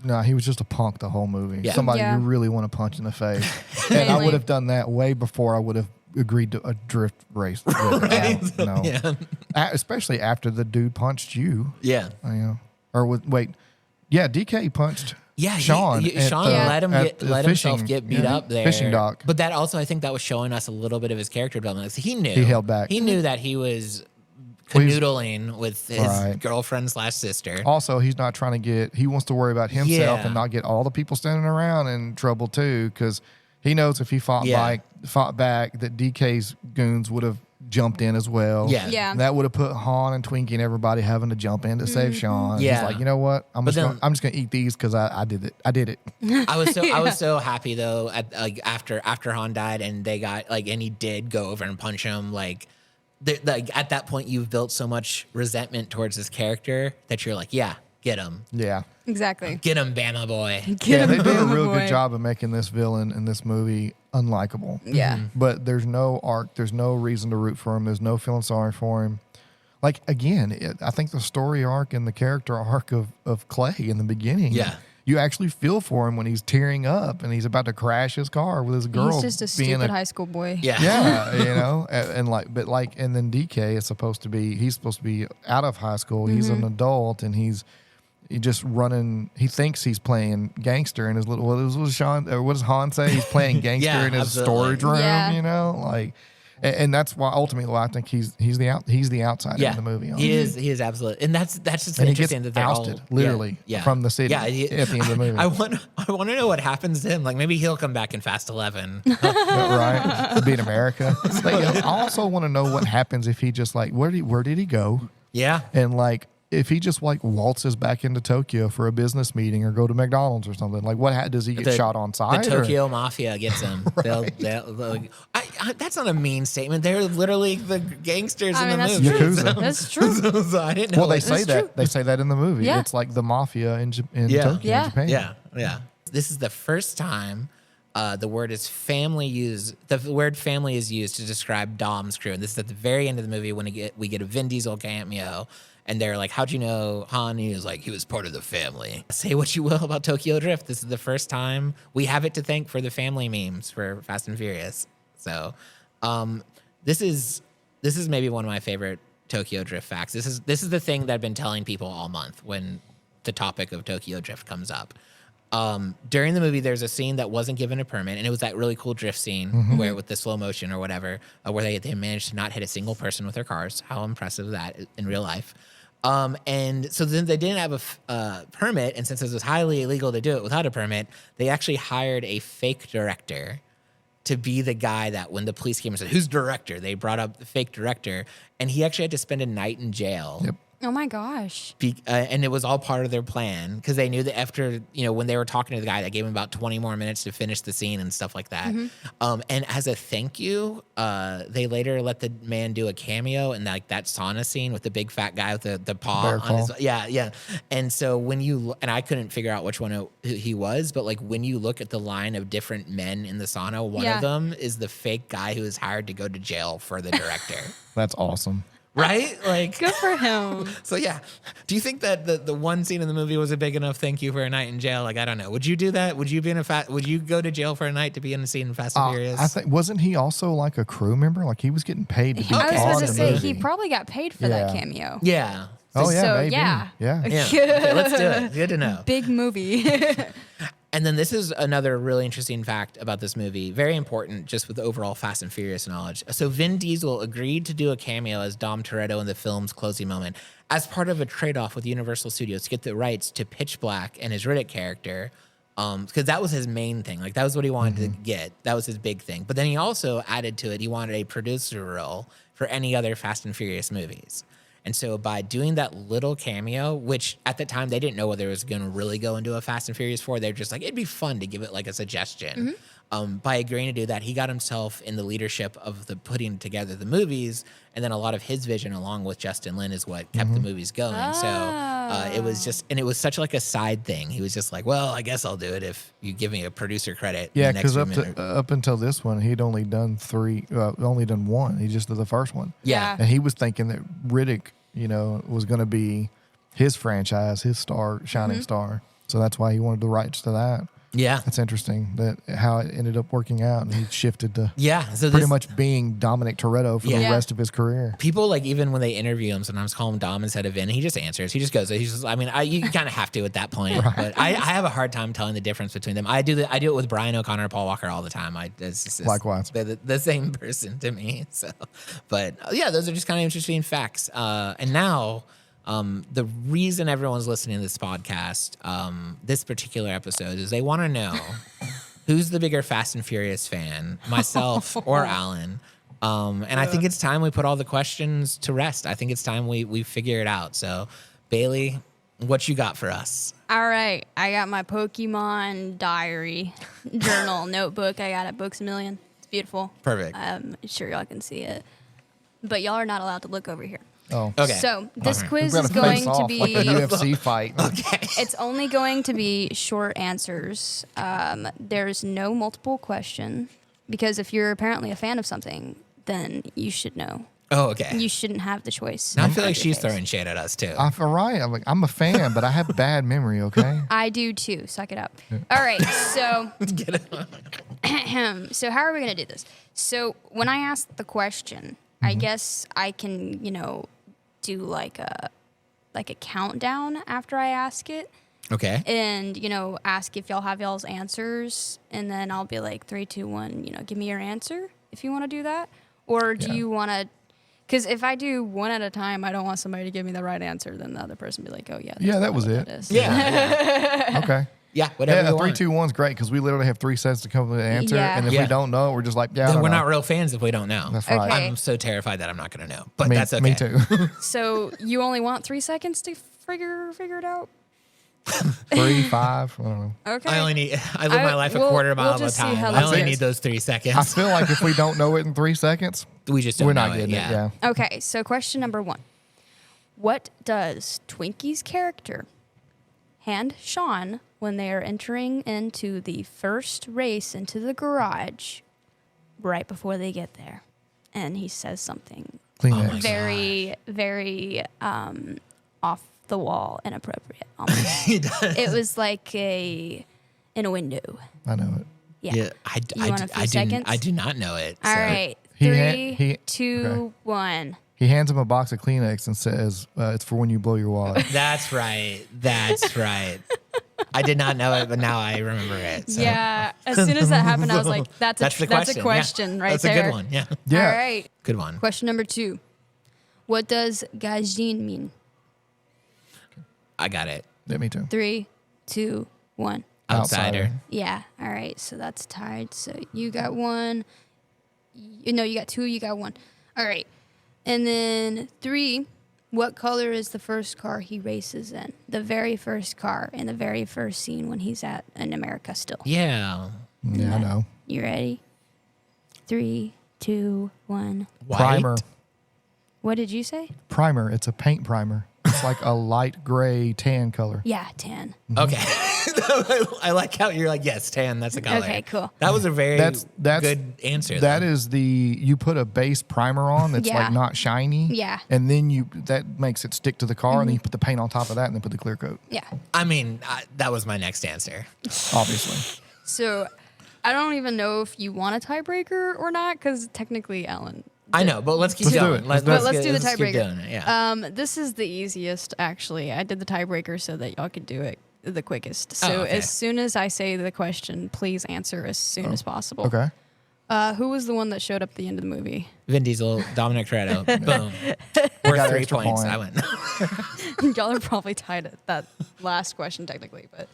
No, he was just a punk the whole movie. Yeah. Somebody Yeah. you really want to punch in the face. And I Mainly. would have done that way before I would have agreed to a drift race. With it. No. Yeah. Especially after the dude punched you. Yeah. You know, or yeah, DK punched Yeah, Sean. Sean Yeah. let him at the let himself get beat yeah, up there. Fishing dock. But that also, I think, that was showing us a little bit of his character development. Like, he knew He held back. He knew that he was Well, he's- canoodling with his Right. girlfriend/sister. Also, he's not trying to he wants to worry about himself Yeah. and not get all the people standing around in trouble too, because he knows if he fought back, that DK's goons would have jumped in as well. Yeah. Yeah. That would have put Han and Twinkie and everybody having to jump in to save Sean. Yeah. He's like, you know what? I'm But just gonna eat these because I did it. I did it. I was so happy though after Han died and they got and he did go over and punch him at that point you've built so much resentment towards this character that you're like, yeah, get him. Yeah. Exactly. Get him, Bama boy. Yeah, they did a real boy. good job of making this villain in this movie unlikable. Yeah. But there's no arc. There's no reason to root for him. There's no feeling sorry for him. Like, again, I think the story arc and the character arc of Clay in the beginning. Yeah. You actually feel for him when he's tearing up and he's about to crash his car with his girl. He's just a being stupid high school boy. Yeah. Yeah, you know, and then DK is supposed to be out of high school. He's an adult and he just running. He thinks he's playing gangster in his little. What does Han say? He's playing gangster Yeah, in his absolutely. storage room. Yeah. You know, and that's why ultimately I think he's the outsider in the movie. He is absolutely, and that's just And he gets interesting that they're ousted all, literally from the city Yeah, at the end of the movie. I want to know what happens to him. Like maybe he'll come back in Fast 11. Right? To be in America. But, I also want to know what happens if he just where did he go? Yeah, And if he just waltzes back into Tokyo for a business meeting or go to McDonald's or something, does he get shot on sight? The Tokyo Mafia gets him. That's not a mean statement. They're literally the gangsters I mean, in the that's movie. true. Yakuza. That's true. So I didn't know. Well, they it. say that. They say that in the movie. Yeah. It's like the mafia in Yeah. Tokyo, Yeah. in Japan. Yeah. This is the first time the word family is used to describe Dom's crew, and this is at the very end of the movie when we get a Vin Diesel cameo. And they're like, how'd you know Han? He was like, he was part of the family. Say what you will about Tokyo Drift. This is the first time we have it to thank for the family memes for Fast and Furious. So this is maybe one of my favorite Tokyo Drift facts. This is the thing that I've been telling people all month when the topic of Tokyo Drift comes up. During the movie, there's a scene that wasn't given a permit, and it was that really cool drift scene where with the slow motion or whatever, where they managed to not hit a single person with their cars. How impressive that in real life. And so then they didn't have a permit, and since it was highly illegal to do it without a permit, they actually hired a fake director to be the guy that when the police came and said, who's director? They brought up the fake director, and he actually had to spend a night in jail Oh my gosh. And it was all part of their plan because they knew that after, when they were talking to the guy, they gave him about 20 more minutes to finish the scene and stuff like that. And as a thank you, they later let the man do a cameo in like that sauna scene with the big fat guy with the paw Bear on claw. his. Yeah. And so and I couldn't figure out which one he was, but like when you look at the line of different men in the sauna, one of them is the fake guy who was hired to go to jail for the director. That's awesome. Right? Like, Good for him. so yeah. Do you think that the one scene in the movie was a big enough thank you for a night in jail? Like, I don't know. Would you do that? Would you would you go to jail for a night to be in a scene in Fast and Furious? I think wasn't he also like a crew member? Like he was getting paid to be I was on about to the say movie. he probably got paid for that cameo. Yeah. Oh yeah, So, maybe. yeah. Yeah. Yeah. Okay, let's do it. Good to know. Big movie. And then this is another really interesting fact about this movie. Very important just with the overall Fast and Furious knowledge. So Vin Diesel agreed to do a cameo as Dom Toretto in the film's closing moment as part of a trade-off with Universal Studios to get the rights to Pitch Black and his Riddick character. Because that was his main thing. Like, that was what he wanted to get. That was his big thing. But then he also added to it, he wanted a producer role for any other Fast and Furious movies. And so by doing that little cameo, which at the time they didn't know whether it was going to really go into a Fast and Furious 4, they're just like, it'd be fun to give it like a suggestion. By agreeing to do that, he got himself in the leadership of the putting together the movies. And then a lot of his vision along with Justin Lin is what kept the movies going. So it was just, and it was such like a side thing. He was just like, well, I guess I'll do it if you give me a producer credit. Yeah, because up until this one, he'd only done one. He just did the first one. Yeah. And he was thinking that Riddick, was going to be his franchise, his star, shining star. So that's why he wanted the rights to that. Yeah. That's interesting that how it ended up working out, and he shifted to So pretty much being Dominic Toretto for the rest of his career. People, like, even when they interview him, sometimes call him Dom instead of Vin. And he just answers. He just goes. You kind of have to at that point. Right. But I have a hard time telling the difference between them. I do it with Brian O'Connor and Paul Walker all the time. Likewise. They're the same person to me. So, but yeah, those are just kind of interesting facts. And now. The reason everyone's listening to this podcast, this particular episode, is they want to know who's the bigger Fast and Furious fan, myself or Alan. And I think it's time we put all the questions to rest. I think it's time we figure it out. So, Bailey, what you got for us? All right. I got my Pokemon diary journal notebook. I got it. Books a Million. It's beautiful. Perfect. I'm sure y'all can see it. But y'all are not allowed to look over here. Oh, Okay. So this Okay. quiz We've is got to face going to off be like a UFC fight. Okay. it's only going to be short answers. There's no multiple question because if you're apparently a fan of something, then you should know. Oh, okay. You shouldn't have the choice. Now I in feel front like of your she's face. throwing shit at us too. I'm right. I'm a fan, but I have bad memory. Okay. I do too. Suck it up. All right. So, so how are we going to do this? So when I ask the question, I guess I can, do like a countdown after I ask it. Okay. And, ask if y'all have y'all's answers. And then I'll be like, 3, 2, 1, give me your answer if you want to do that. Or do you want to, because if I do one at a time, I don't want somebody to give me the right answer. Then the other person be like, oh, yeah. Yeah, that was what it. is. Yeah. Okay. Yeah. Whatever. Yeah, you 3, want. 2, 1's great because we literally have 3 seconds to come up with an answer, Yeah. and if Yeah. we don't know, we're just like, yeah, I Then don't we're know. not real fans if we don't know. That's right. Okay. I'm so terrified that I'm not going to know, but Me, that's okay. me too. So you only want 3 seconds to figure it out? 3, 5, I don't know. Okay. I live my life a quarter mile we'll of a just see time. how I this only goes. need those 3 I seconds. feel like if we don't know it in 3 seconds, We just don't we're know not it. getting it. Yeah. Okay, so question number 1. What does Twinkie's character hand Sean when they are entering into the first race into the garage right before they get there? And he says something Kleenex. very, very off the wall, inappropriate. Almost. He does. It was like in a window. I know it. Yeah. Yeah, You want a few seconds? I do not know it. All so- right. He 3, ha- he- 2, okay. 1. He hands him a box of Kleenex and says, "It's for when you blow your wallet." That's right. That's right. I did not know it, but now I remember it. So. Yeah. As soon as that happened, I was like, that's the a question yeah. right That's there. a good one. Yeah. Yeah. All right. Good one. Question number 2. What does gajin mean? I got it. Yeah, me too. 3, 2, 1. Outsider. Yeah. All right. So that's tied. So you got 1. You got 2. You got 1. All right. And then 3. What color is the first car he races in? The very first car in the very first scene when he's in America still. Yeah. Yeah, I know. You ready? 3, 2, 1. White. Primer. What did you say? Primer. It's a paint primer. It's like a light gray tan color. Yeah, 10. Okay. I like how you're like, yes, tan, that's the color. Okay, cool. That was a very That's good answer. That is you put a base primer on that's Yeah. like not shiny. Yeah. And then that makes it stick to the car, and then you put the paint on top of that, and then put the clear coat. Yeah. I mean, that was my next answer. Obviously. So I don't even know if you want a tiebreaker or not, because technically Ellen. I know, but let's keep Let's do going. it. Let's But let's get- do the keep tiebreaker. doing it, Yeah. This is the easiest, actually. I did the tiebreaker so that y'all could do it the quickest. So okay. as soon as I say the question, please answer as soon as possible. Okay. Who was the one that showed up at the end of the movie? Vin Diesel, Dominic Toretto, boom. got Worth an 3 extra points. point. I win. Y'all are probably tied at that last question technically, but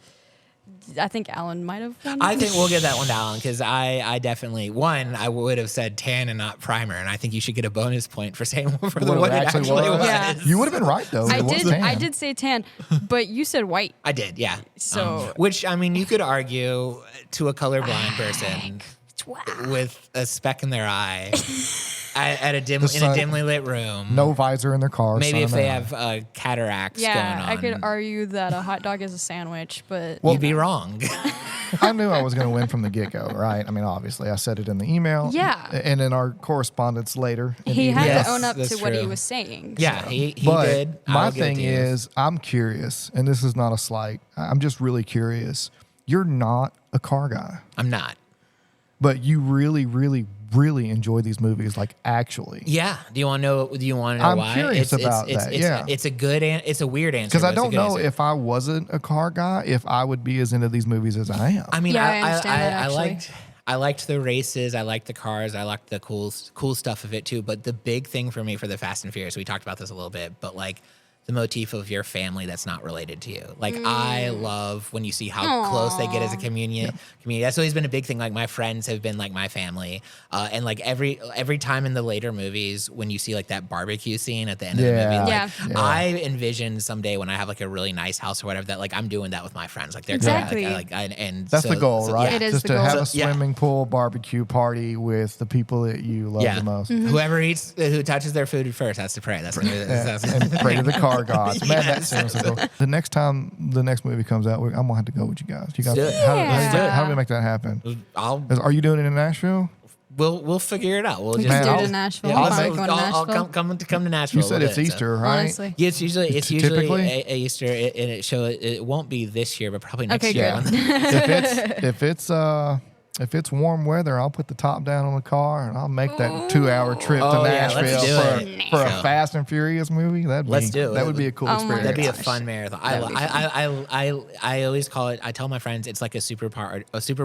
I think Alan might have won. I think we'll get that one to Alan because I definitely I would have said tan and not primer, and I think you should get a bonus point for saying for what it actually was. Yeah. You would have been right though. I It was did. tan. I did say tan, but you said white. I did, yeah. So- which I mean, you could argue to a colorblind person with a speck in their eye at a in a sun- dimly lit room. No visor in their car. Maybe sun if in they their eye. have cataracts Yeah, going on. I could argue that a hot dog is a sandwich, but You'd be wrong. I knew I was going to win from the get go, right? I mean, obviously, I said it in the email. Yeah. And in our correspondence later. in he email. had Yes, to own up to that's what he true. was saying. Yeah, so. he But did. my I'll give it thing to you. is, I'm curious, and this is not a slight. I'm just really curious. You're not a car guy, I'm not. but you really, really, really enjoy these movies, like actually. Yeah. Do you want to know? Do you want to know I'm why? curious about that, yeah. It's a good. It's a weird answer. Because I but it's a don't good know answer. if I wasn't a car guy, if I would be as into these movies as I am. I mean, Yeah, I understand that, I actually. liked the races. I liked the cars. I liked the cool stuff of it too. But the big thing for me for the Fast and Furious, we talked about this a little bit, but like the motif of your family that's not related to you. Like I love when you see how close they get as a community. That's always been a big thing. Like my friends have been like my family, and like every time in the later movies when you see like that barbecue scene at the end of the movie, like, Yeah. I envision someday when I have like a really nice house or whatever that like I'm doing that with my friends. Like they're Exactly. and That's so- the goal, so, right? yeah. It is Just the to goal. have a So, yeah. swimming pool barbecue party with the people that you love the most. Whoever who touches their food first has to pray. That's And pray to the car gods. Man, that sounds so cool. The next time the next movie comes out, I'm gonna have to go with you guys. You guys, do it. how do we make that happen? Are you doing it in Nashville? We'll figure it out. We'll just Just do Man, it I'll- in Nashville. I'll I'm fine make- with going to I'll Nashville. come to Nashville. You said We'll it's do it, so. Easter, right? Honestly. Yeah, it's usually Typically? a Easter, and it won't be this year, but probably next Okay, year. good. If it's warm weather, I'll put the top down on the car and I'll make that 2-hour trip Oh, to yeah, let's Nashville do it. for a So- Fast and Furious movie. Let's do it. That would be a cool Oh my experience. That'd be a gosh. fun marathon. That'd be I always call it. I tell my friends it's like a Super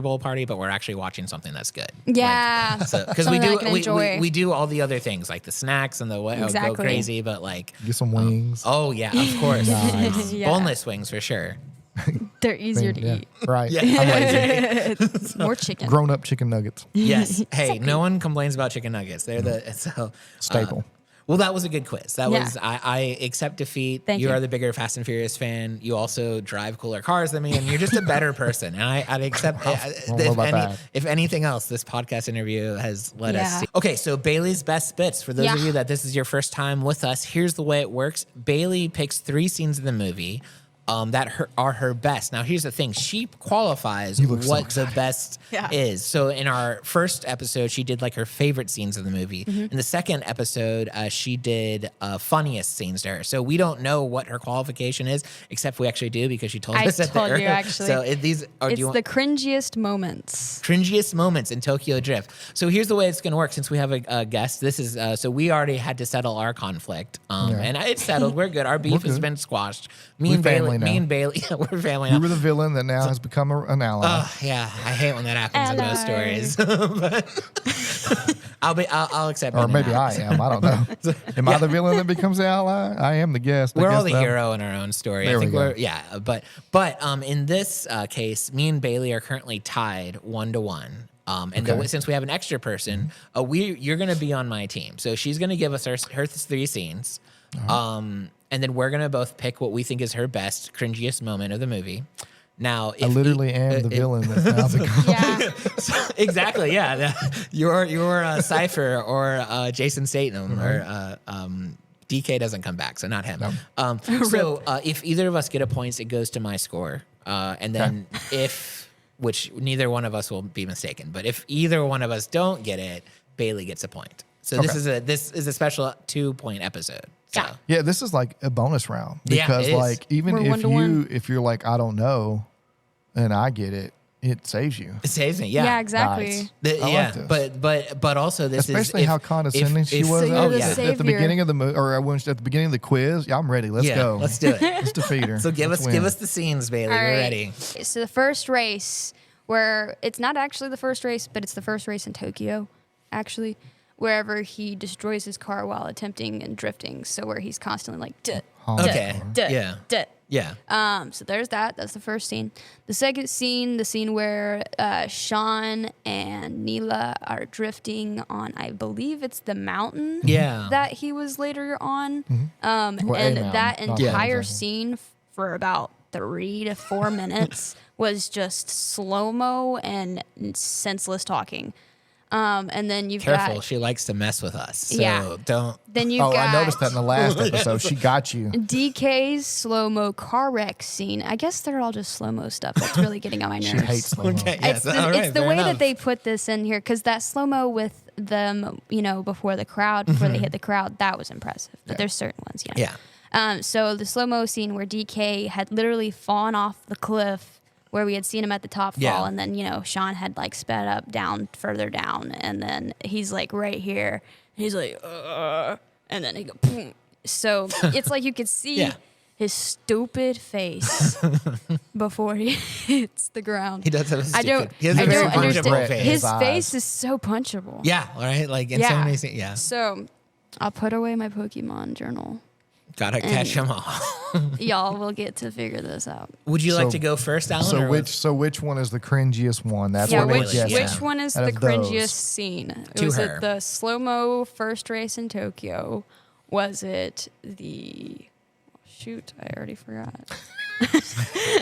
Bowl party, but we're actually watching something that's good. Yeah. Because Something I can enjoy. we do all the other things like the snacks and the go Exactly. crazy, but like Get some wings. oh yeah, of course, Yeah. boneless wings for sure. They're easier to Yeah, eat. right. Yeah. I'm lazy. More chicken. Grown up chicken nuggets. Yes. Hey, no one complains about chicken nuggets. They're the Staple. Well, that was a good quiz. That Yeah. was I accept defeat. Thank you you. are the bigger Fast and Furious fan. You also drive cooler cars than me, and you're just a better person. And I'd accept. don't know about that. If anything else, this podcast interview has let us Yeah. see. Okay, so Bailey's best bits. For those of Yeah. you that this is your first time with us, here's the way it works. Bailey picks 3 scenes in the movie. Are her best. Now, here's the thing. She qualifies You look so what the best Yeah. is. So in our first episode, she did like her favorite scenes of the movie. Mm-hmm. In the second episode, she did funniest scenes to her. So we don't know what her qualification is, except we actually do because she told I us at told the you, actually. So these are It's the cringiest moments. cringiest moments in Tokyo Drift. So here's the way it's going to work. Since we have a guest, this is so we already had to settle our conflict, and it's settled. We're good. Our beef has good. been squashed. We're family now. Me and Bailey, we're family You now. were the villain that now has become an ally. Oh yeah, I hate when that happens in those Ally. stories. But I'll accept. Or it maybe now. I am. I don't know. Am I the villain that becomes the ally? I am the guest. I We're all guess the that- hero in our own story. There I we think go. we're in this case, me and Bailey are currently tied 1-1. And then since we have an extra person, you're going to be on my team. So she's going to give us her 3 scenes. And then we're going to both pick what we think is her best, cringiest moment of the movie. Now, I literally am the villain that's now become. Yeah. Exactly, yeah. You're Cypher or Jason Statham or DK doesn't come back, so not him. No. So if either of us get a point, it goes to my score. And then which neither one of us will be mistaken, but if either one of us don't get it, Bailey gets a point. So this is a special 2-point episode. So. Yeah, this is like a bonus round Yeah, because it is. like even We're 1-1. if you're like I don't know, and I get it, it saves you. It saves me, yeah. Yeah, exactly. Nice. I like this. But also this Especially is how condescending she was. So you're the at the savior. beginning of the or when at the beginning of the quiz. Yeah, I'm ready. Let's go. Let's do it. Let's defeat her. So give Let's us win. the scenes, Bailey. All We're right. ready. So the first race, where it's not actually the first race, but it's the first race in Tokyo, actually, wherever he destroys his car while attempting and drifting. So where he's constantly like, duh, Honk. Okay. duh, Yeah. duh. Yeah. So there's that. That's the first scene. The second scene, the scene where Sean and Neela are drifting on, I believe it's the mountain Yeah. that he was later on. Well, a And mountain, that not the entire mountain. scene for about 3 to 4 minutes was just slow-mo and senseless talking. And then you've Careful, got... she likes to mess with us. So Yeah. don't. Then you've Oh, got... I noticed that in the last episode. She got you. DK's slow-mo car wreck scene. I guess they're all just slow-mo stuff. That's really getting on my nerves. She hates slow-mo. Okay. Yes. It's all right, the fair way enough. that they put this in here, because that slow-mo with them, before the crowd, before they hit the crowd, that was impressive. But there's certain ones, Yeah. So the slow-mo scene where DK had literally fallen off the cliff, where we had seen him at the top fall, Yeah. and then, Sean had like sped up further down, and then he's like right here. He's like, and then he go, boom. So it's like you could see Yeah. his stupid face before he hits the ground. He does have a stupid. I don't, He has I a very don't punchable understand. face. His eyes. face is so punchable. Yeah. All right. Like in so many scenes. Yeah. So I'll put away my Pokemon journal. Gotta catch them all. Y'all will get to figure this out. Would you like So- to go first, Alan? or Which one is the cringiest one? That's Yeah, what we're which- guessing. yeah. which one is Out the of those. cringiest scene? To Was her. it the slow-mo first race in Tokyo? Was it the... Shoot, I already forgot.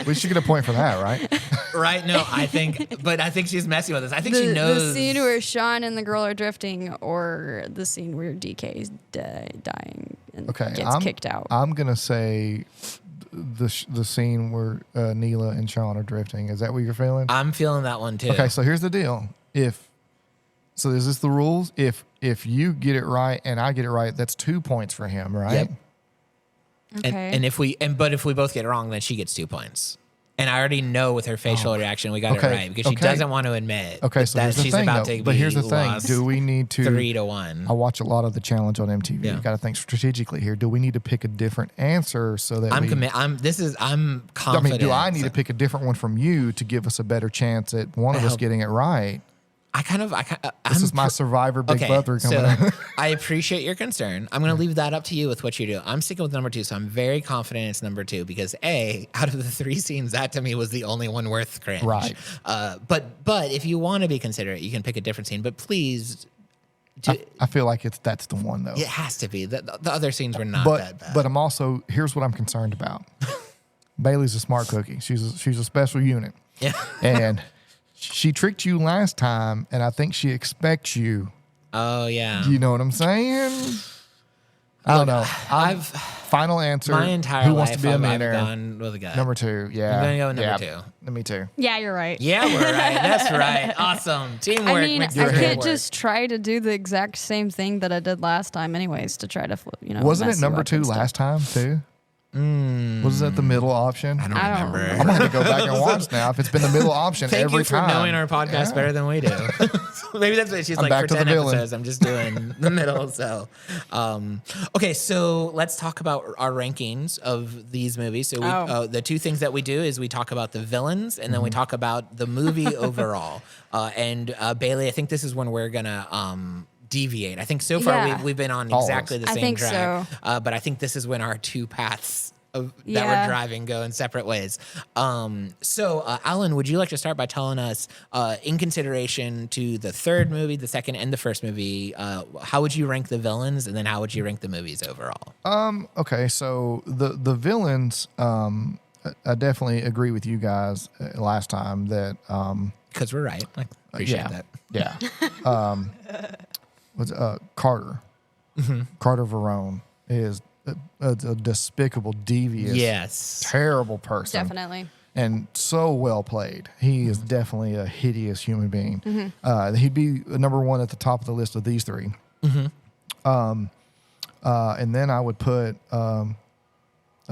We should get a point for that, right? Right? No, I think she's messing with us. I think she The knows. scene where Sean and the girl are drifting, or the scene where DK is dying and Okay, gets kicked out. I'm gonna say the scene where Neela and Sean are drifting. Is that what you're feeling? I'm feeling that one too. Okay, so here's the deal. So is this the rules? If you get it right and I get it right, that's 2 points for him, right? Yep. Okay. And if we both get it wrong, then she gets 2 points. And I already know with her facial reaction we got it Okay, right because she okay. doesn't want to admit Okay, so that here's the she's thing, about though. to But be here's the thing: lost do we need to? 3-1? I watch a lot of the challenge on MTV. Yeah. You got to think strategically here. Do we need to pick a different answer so that I'm we? I'm I confident. mean, do I need to pick a different one from you to give us a better chance at one of us help. getting it right? This is my Survivor Big Brother coming so up. I appreciate your concern. I'm going to leave that up to you with what you do. I'm sticking with number 2, so I'm very confident it's number 2 because out of the 3 scenes, that to me was the only one worth cringe. Right. But if you want to be considerate, you can pick a different scene. But please, I feel like that's the one though. it has to be. The other scenes were not that bad. But I'm also here's what I'm concerned about. Bailey's a smart cookie. She's a special unit. Yeah. And she tricked you last time, and I think she expects you. Oh yeah. You know what I'm saying? I don't know. I've Final answer. my entire Who life wants to be a I've millionaire? gone with a guy. Number 2. Yeah. I'm gonna go with number Yeah. 2. Me too. Yeah, you're right. Yeah, we're right. That's right. Awesome. Teamwork. I mean, makes I the dream can't work. just try to do the exact same thing that I did last time, anyways, to try to flip. Wasn't mess it you number up 2 and stuff. last time too? Was that the middle option? I don't I don't remember. I'm gonna have to go back and watch now if it's been the middle option Thank every you for time. knowing our podcast Yeah. better than we do. Maybe that's what she's I'm like. back For to the 10 villain. episodes, I'm just doing the middle. So, okay. So let's talk about our rankings of these movies. So the 2 things that we do is we talk about the villains and then we talk about the movie overall. And Bailey, I think this is when we're gonna deviate. I think so far Yeah. we've been on Always. exactly the I same think track. so. But I think this is when our 2 paths that Yeah. we're driving go in separate ways. So, Alan, would you like to start by telling us, in consideration to the third movie, the second, and the first movie, how would you rank the villains, and then how would you rank the movies overall? Okay, so the villains, I definitely agree with you guys last time that Because we're right. I appreciate that. Yeah. Was Carter. Carter Verone is a despicable, devious, Yes. terrible person. Definitely. And so well played. He is definitely a hideous human being. He'd be number one at the top of the list of these three. And then I would put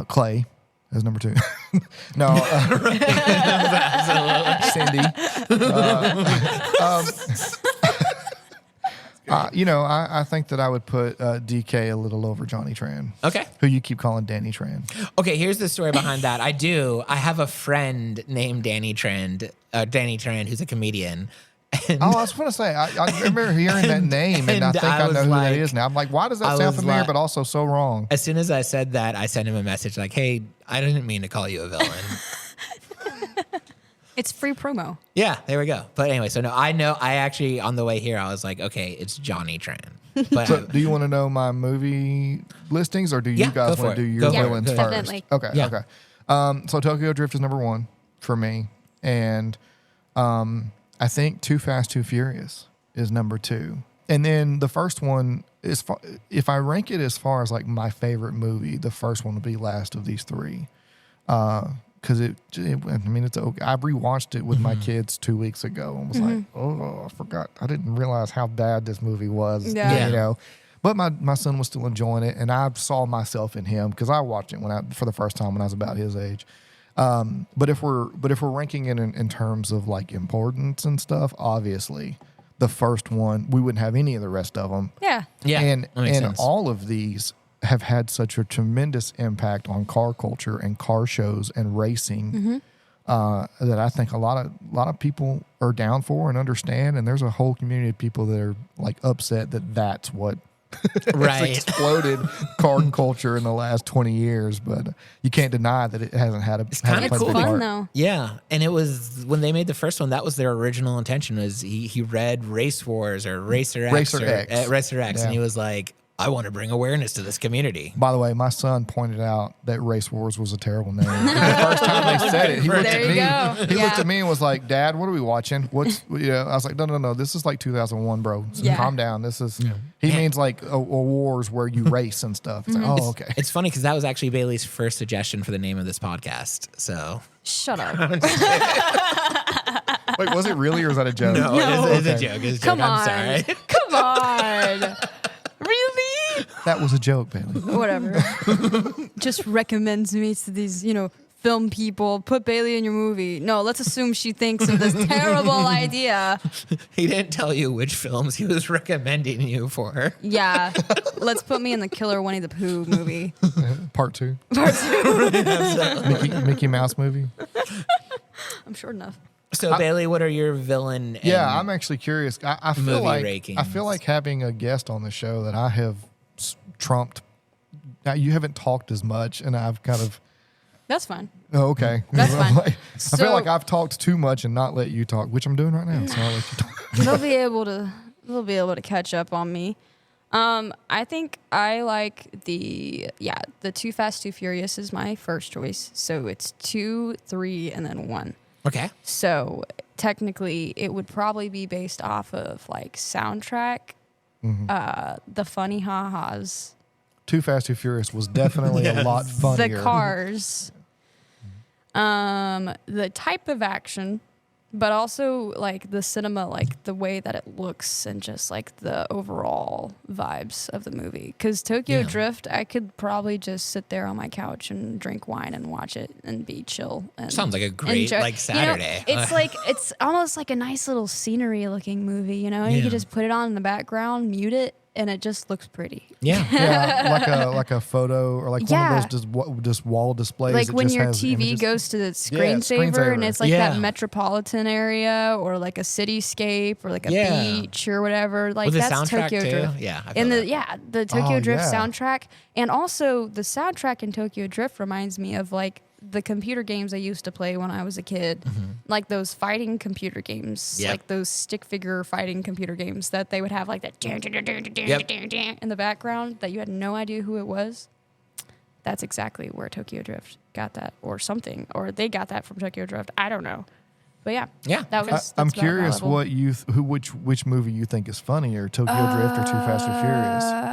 Clay as number two. No, Cindy. I think that I would put DK a little over Johnny Tran. Okay. Who you keep calling Danny Tran. Okay, here's the story behind that. I have a friend named Danny Tran, who's a comedian. And I was going to say, I remember hearing that name, and I think I know who that is now. I'm like, why does that sound familiar, but also so wrong? As soon as I said that, I sent him a message like, hey, I didn't mean to call you a villain. It's free promo. Yeah, there we go. But anyway, so no, I actually, on the way here, I was like, okay, it's Johnny Tran. But So, do you want to know my movie listings, or do you Yeah, guys go want for to do it. your Go for it. villains Go first? ahead. Definitely. Okay, Yeah. okay. So Tokyo Drift is number one for me, and I think Too Fast, Too Furious is number two, and then the first one is. If I rank it as far as like my favorite movie, the first one would be last of these three. Because it's okay. I rewatched it with my kids 2 weeks ago and was like, oh, I forgot. I didn't realize how bad this movie was. Yeah. But my son was still enjoying it, and I saw myself in him because I watched it for the first time when I was about his age. But if we're ranking it in terms of like importance and stuff, obviously the first one, we wouldn't have any of the rest of them. Yeah. yeah, And that makes sense. all of these have had such a tremendous impact on car culture and car shows and racing that I think a lot of people are down for and understand. And there's a whole community of people that are like upset that that's what Right. has exploded car culture in the last 20 years. But you can't deny that it hasn't had a kinda played a cool. big Fun part. though. Yeah, and it was when they made the first one. That was their original intention. Was he read Race Wars or Racer X, Racer X. Racer X, and Yeah. he was like, I want to bring awareness to this community. By the way, my son pointed out that Race Wars was a terrible name. The first time they said it, he looked There at you me. go. He looked Yeah. at me and was like, "Dad, what are we watching? What's?" I was like, "No. This is like 2001, bro. So Yeah. calm down. This is." He means like a wars where you race and stuff. It's like, oh, okay. It's funny because that was actually Bailey's first suggestion for the name of this podcast. So Shut up. Wait, was it really, or is that a joke? no, it's a Okay. joke. It's a joke. Come on. I'm sorry. Come on. Really? That was a joke, Bailey. Whatever. Just recommends me to these, film people. Put Bailey in your movie. No, let's assume she thinks of this terrible idea. He didn't tell you which films he was recommending you for. Yeah. Let's put me in the Killer Winnie the Pooh movie. Part two, Part 2. Mickey Mouse movie. I'm short enough. So Bailey, what are your villain? And Yeah, I'm actually curious. I feel movie like rankings. I feel like having a guest on the show that I have trumped. Now, you haven't talked as much, and I've kind of. That's fine. Oh, okay. That's fine. I feel So- like I've talked too much and not let you talk, which I'm doing right now. So I'll let you talk. They'll be able to catch up on me. I think I like the Too Fast, Too Furious is my first choice. So it's 2, 3, and then 1. Okay. So technically, it would probably be based off of like soundtrack, the funny ha-has, Too Fast, Too Furious was definitely a lot funnier. the cars, the type of action, but also like the cinema, like the way that it looks and just like the overall vibes of the movie. Because Tokyo Yeah. Drift, I could probably just sit there on my couch and drink wine and watch it and be chill. And Sounds like a great enjoy- like Saturday. It's almost like a nice little scenery looking movie, You Yeah. can just put it on in the background, mute it, and it just looks pretty. Yeah. Yeah, like a photo or like Yeah. one of those just wall displays. Like that when just your has TV images. goes to the screensaver screensaver. and it's like Yeah. that metropolitan area or like a cityscape or like a Yeah. beach or whatever. Like With the that's soundtrack Tokyo too? Drift. Yeah, I feel And that. the Tokyo Oh, Drift yeah. soundtrack, and also the soundtrack in Tokyo Drift reminds me of like the computer games I used to play when I was a kid, like those fighting computer games, Yep. like those stick figure fighting computer games that they would have like that Yep. in the background that you had no idea who it was. That's exactly where Tokyo Drift got that, or something, or they got that from Tokyo Drift. I don't know, but yeah, Yeah. that was. I'm that's about curious level. what which movie you think is funnier, Tokyo Drift or Too Fast or Furious?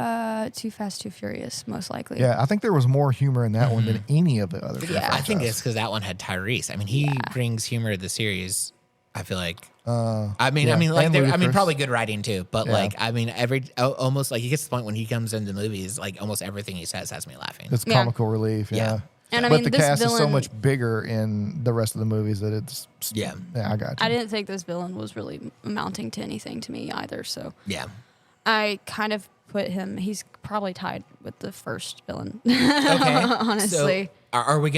Too Fast, Too Furious, most likely. Yeah, I think there was more humor in that one than any of the other. Yeah. I think it's because that one had Tyrese. I mean, he brings humor to the series. I feel like. I mean, yeah, like, and Ludacris. probably good writing too. But Yeah. like, I mean, almost like he gets to the point when he comes into movies, like almost everything he says has me laughing. It's Yeah. comical relief. Yeah. Yeah. And I but mean, the this cast is so villain- much bigger in the rest of the movies that it's. Yeah. Yeah, I got you. I didn't think this villain was really amounting to anything to me either. So Yeah. I kind of put him. He's probably tied with the first villain. Okay. Honestly. So are we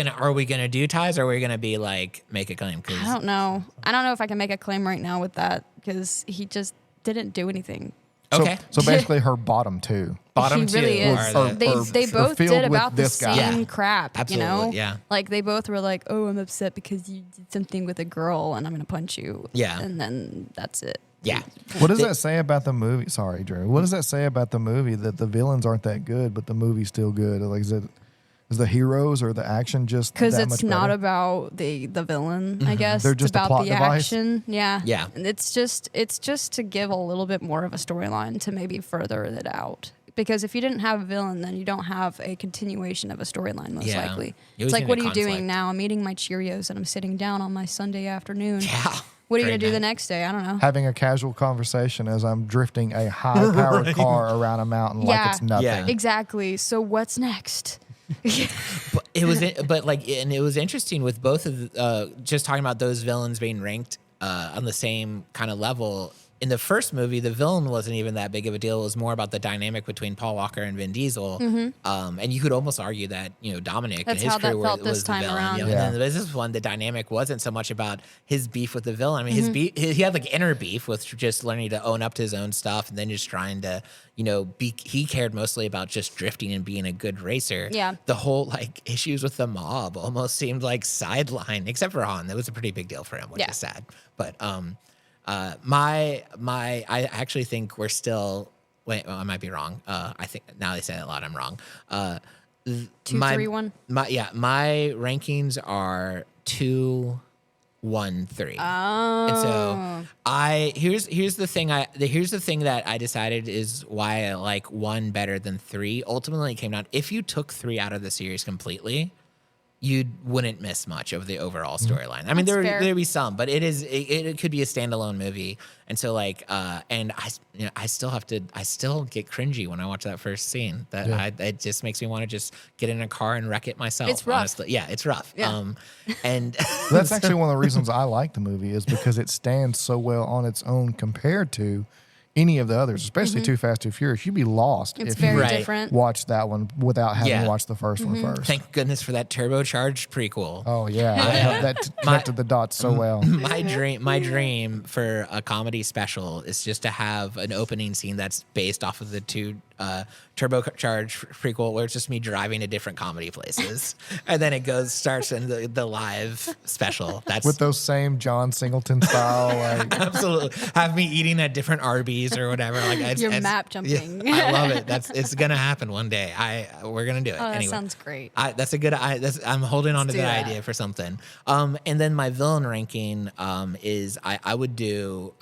gonna do ties, or are we gonna be like make a claim? I don't know. I don't know if I can make a claim right now with that because he just didn't do anything. Okay. So basically, her bottom two. Bottom he two really are is. the- They or both filled did with about the this guy. same Yeah. crap, Absolutely, you know? yeah. Like they both were like, "Oh, I'm upset because you did something with a girl, and I'm gonna punch you." Yeah. and then that's it. Yeah. What does that say about the movie? Sorry, Drew. What does that say about the movie that the villains aren't that good, but the movie's still good? Like, is the heroes or the action just Because that it's much not better? about the villain, I guess. They're it's just a about plot the device? action. Yeah. Yeah. And it's just to give a little bit more of a storyline to maybe further it out. Because if you didn't have a villain, then you don't have a continuation of a storyline, most Yeah. likely. You It's always like, need what a are you doing conflict. now? I'm eating my Cheerios and I'm sitting down on my Sunday afternoon. Yeah. What are you Very going to do the nice. next day? I don't know. Having a casual conversation as I'm drifting a high-powered car around a mountain Yeah. like it's nothing. Yeah. Exactly. So what's next? But it was, and it was interesting with both of just talking about those villains being ranked on the same kind of level. In the first movie, the villain wasn't even that big of a deal. It was more about the dynamic between Paul Walker and Vin Diesel. And you could almost argue that, Dominic That's and his how that crew felt was this the time villain. around. And then this one, the dynamic wasn't so much about his beef with the villain. I mean, his beef, he had like inner beef with just learning to own up to his own stuff and then just trying to, he cared mostly about just drifting and being a good racer. Yeah. The whole like issues with the mob almost seemed like sideline, except for Han. That was a pretty big deal for him, which Yeah. is sad. But I actually think we're still. Wait, I might be wrong. I think now they say it a lot. I'm wrong. 2, 3, 1. My rankings are 2, 1, 3. And so here's the thing that I decided is why I like 1 better than 3. Ultimately, it came down if you took 3 out of the series completely, you wouldn't miss much of the overall storyline. I mean, That's fair. there'd be some, but it could be a standalone movie. And so and I still get cringy when I watch that first scene. It just makes me want to just get in a car and wreck it myself. It's rough. Honestly. Yeah, it's rough. Yeah. And That's actually one of the reasons I like the movie is because it stands so well on its own compared to any of the others, especially Too Fast, Too Furious. You'd be lost It's if very you Right. different. watched that one without having Yeah. watched the first one first. thank goodness for that turbocharged prequel. Oh yeah, that connected the dots so well. My dream for a comedy special is just to have an opening scene that's based off of the 2 turbocharged prequel where it's just me driving to different comedy places, and then it starts in the live special. That's With those same John Singleton style, like absolutely have me eating at different Arby's or whatever. Like You're map jumping. Yeah, I love it. It's gonna happen one day. We're gonna do it. Oh, that anyway. sounds great. That's a good. I'm holding on to do that that. idea for something. And then my villain ranking is I would do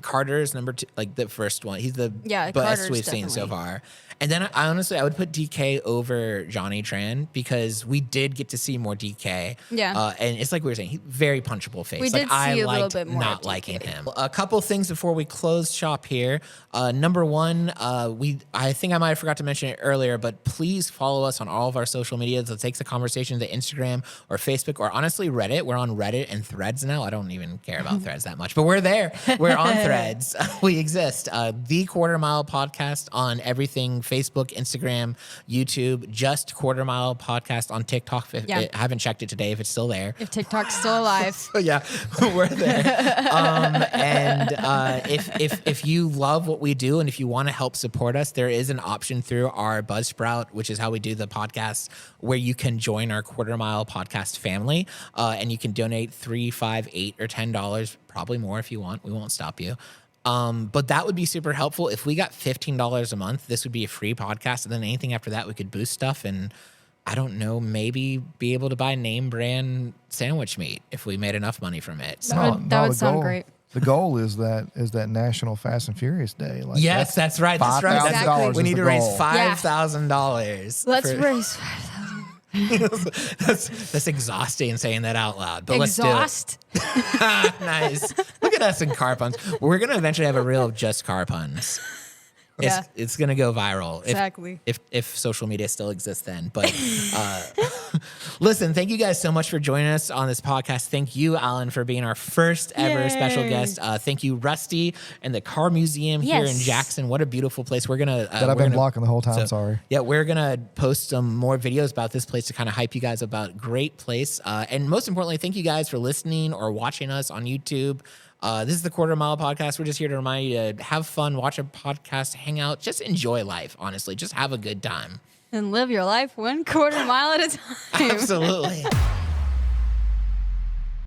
Carter's number 2, like the first one. He's the Yeah, best Carter's we've seen so definitely. far. And then I honestly would put DK over Johnny Tran because we did get to see more DK. Yeah. And it's like we were saying, very punchable face. We like did I see a little liked bit more not of liking DK. him. A couple things before we close shop drop here. Number one, I think I might have forgot to mention it earlier, but please follow us on all of our social medias. Let's take the conversation to Instagram or Facebook or honestly Reddit. We're on Reddit and Threads now. I don't even care about Threads that much, but we're there. We're on Threads. We exist. The Quarter Mile Podcast on everything: Facebook, Instagram, YouTube. Just Quarter Mile Podcast on TikTok. I haven't checked it today if it's still there. If TikTok's still alive. So yeah, we're there. And if you love what we do and if you want to help support us, there is an option through our Buzzsprout, which is how we do the podcast, where you can join our Quarter Mile Podcast family, and you can donate $3, $5, $8, or $10, probably more if you want. We won't stop you. But that would be super helpful. If we got $15 a month, this would be a free podcast, and then anything after that, we could boost stuff and, I don't know, maybe be able to buy name brand sandwich meat if we made enough money from it. So, That would the sound goal- great. The goal is that National Fast and Furious Day. Like yes, that's right. That's right. $5,000 We need is to the raise goal. $5,000. Let's for- raise that's exhausting saying that out loud. But exhaust. let's do it. Nice. Look at us in car puns. We're gonna eventually have a reel of just car puns. Yeah. It's gonna go viral. Exactly. If social media still exists then. But listen, thank you guys so much for joining us on this podcast. Thank you, Alan, for being our first ever special guest. Thank you, Rusty, and the Car Museum here in Yes. Jackson. What a beautiful place. We're gonna that I've been blocking the whole time. Sorry. Yeah, we're gonna post some more videos about this place to kind of hype you guys about. Great place, and most importantly, thank you guys for listening or watching us on YouTube. This is the Quarter Mile Podcast. We're just here to remind you to have fun, watch a podcast, hang out, just enjoy life. Honestly, just have a good time. And live your life 1/4 mile at a time. Absolutely.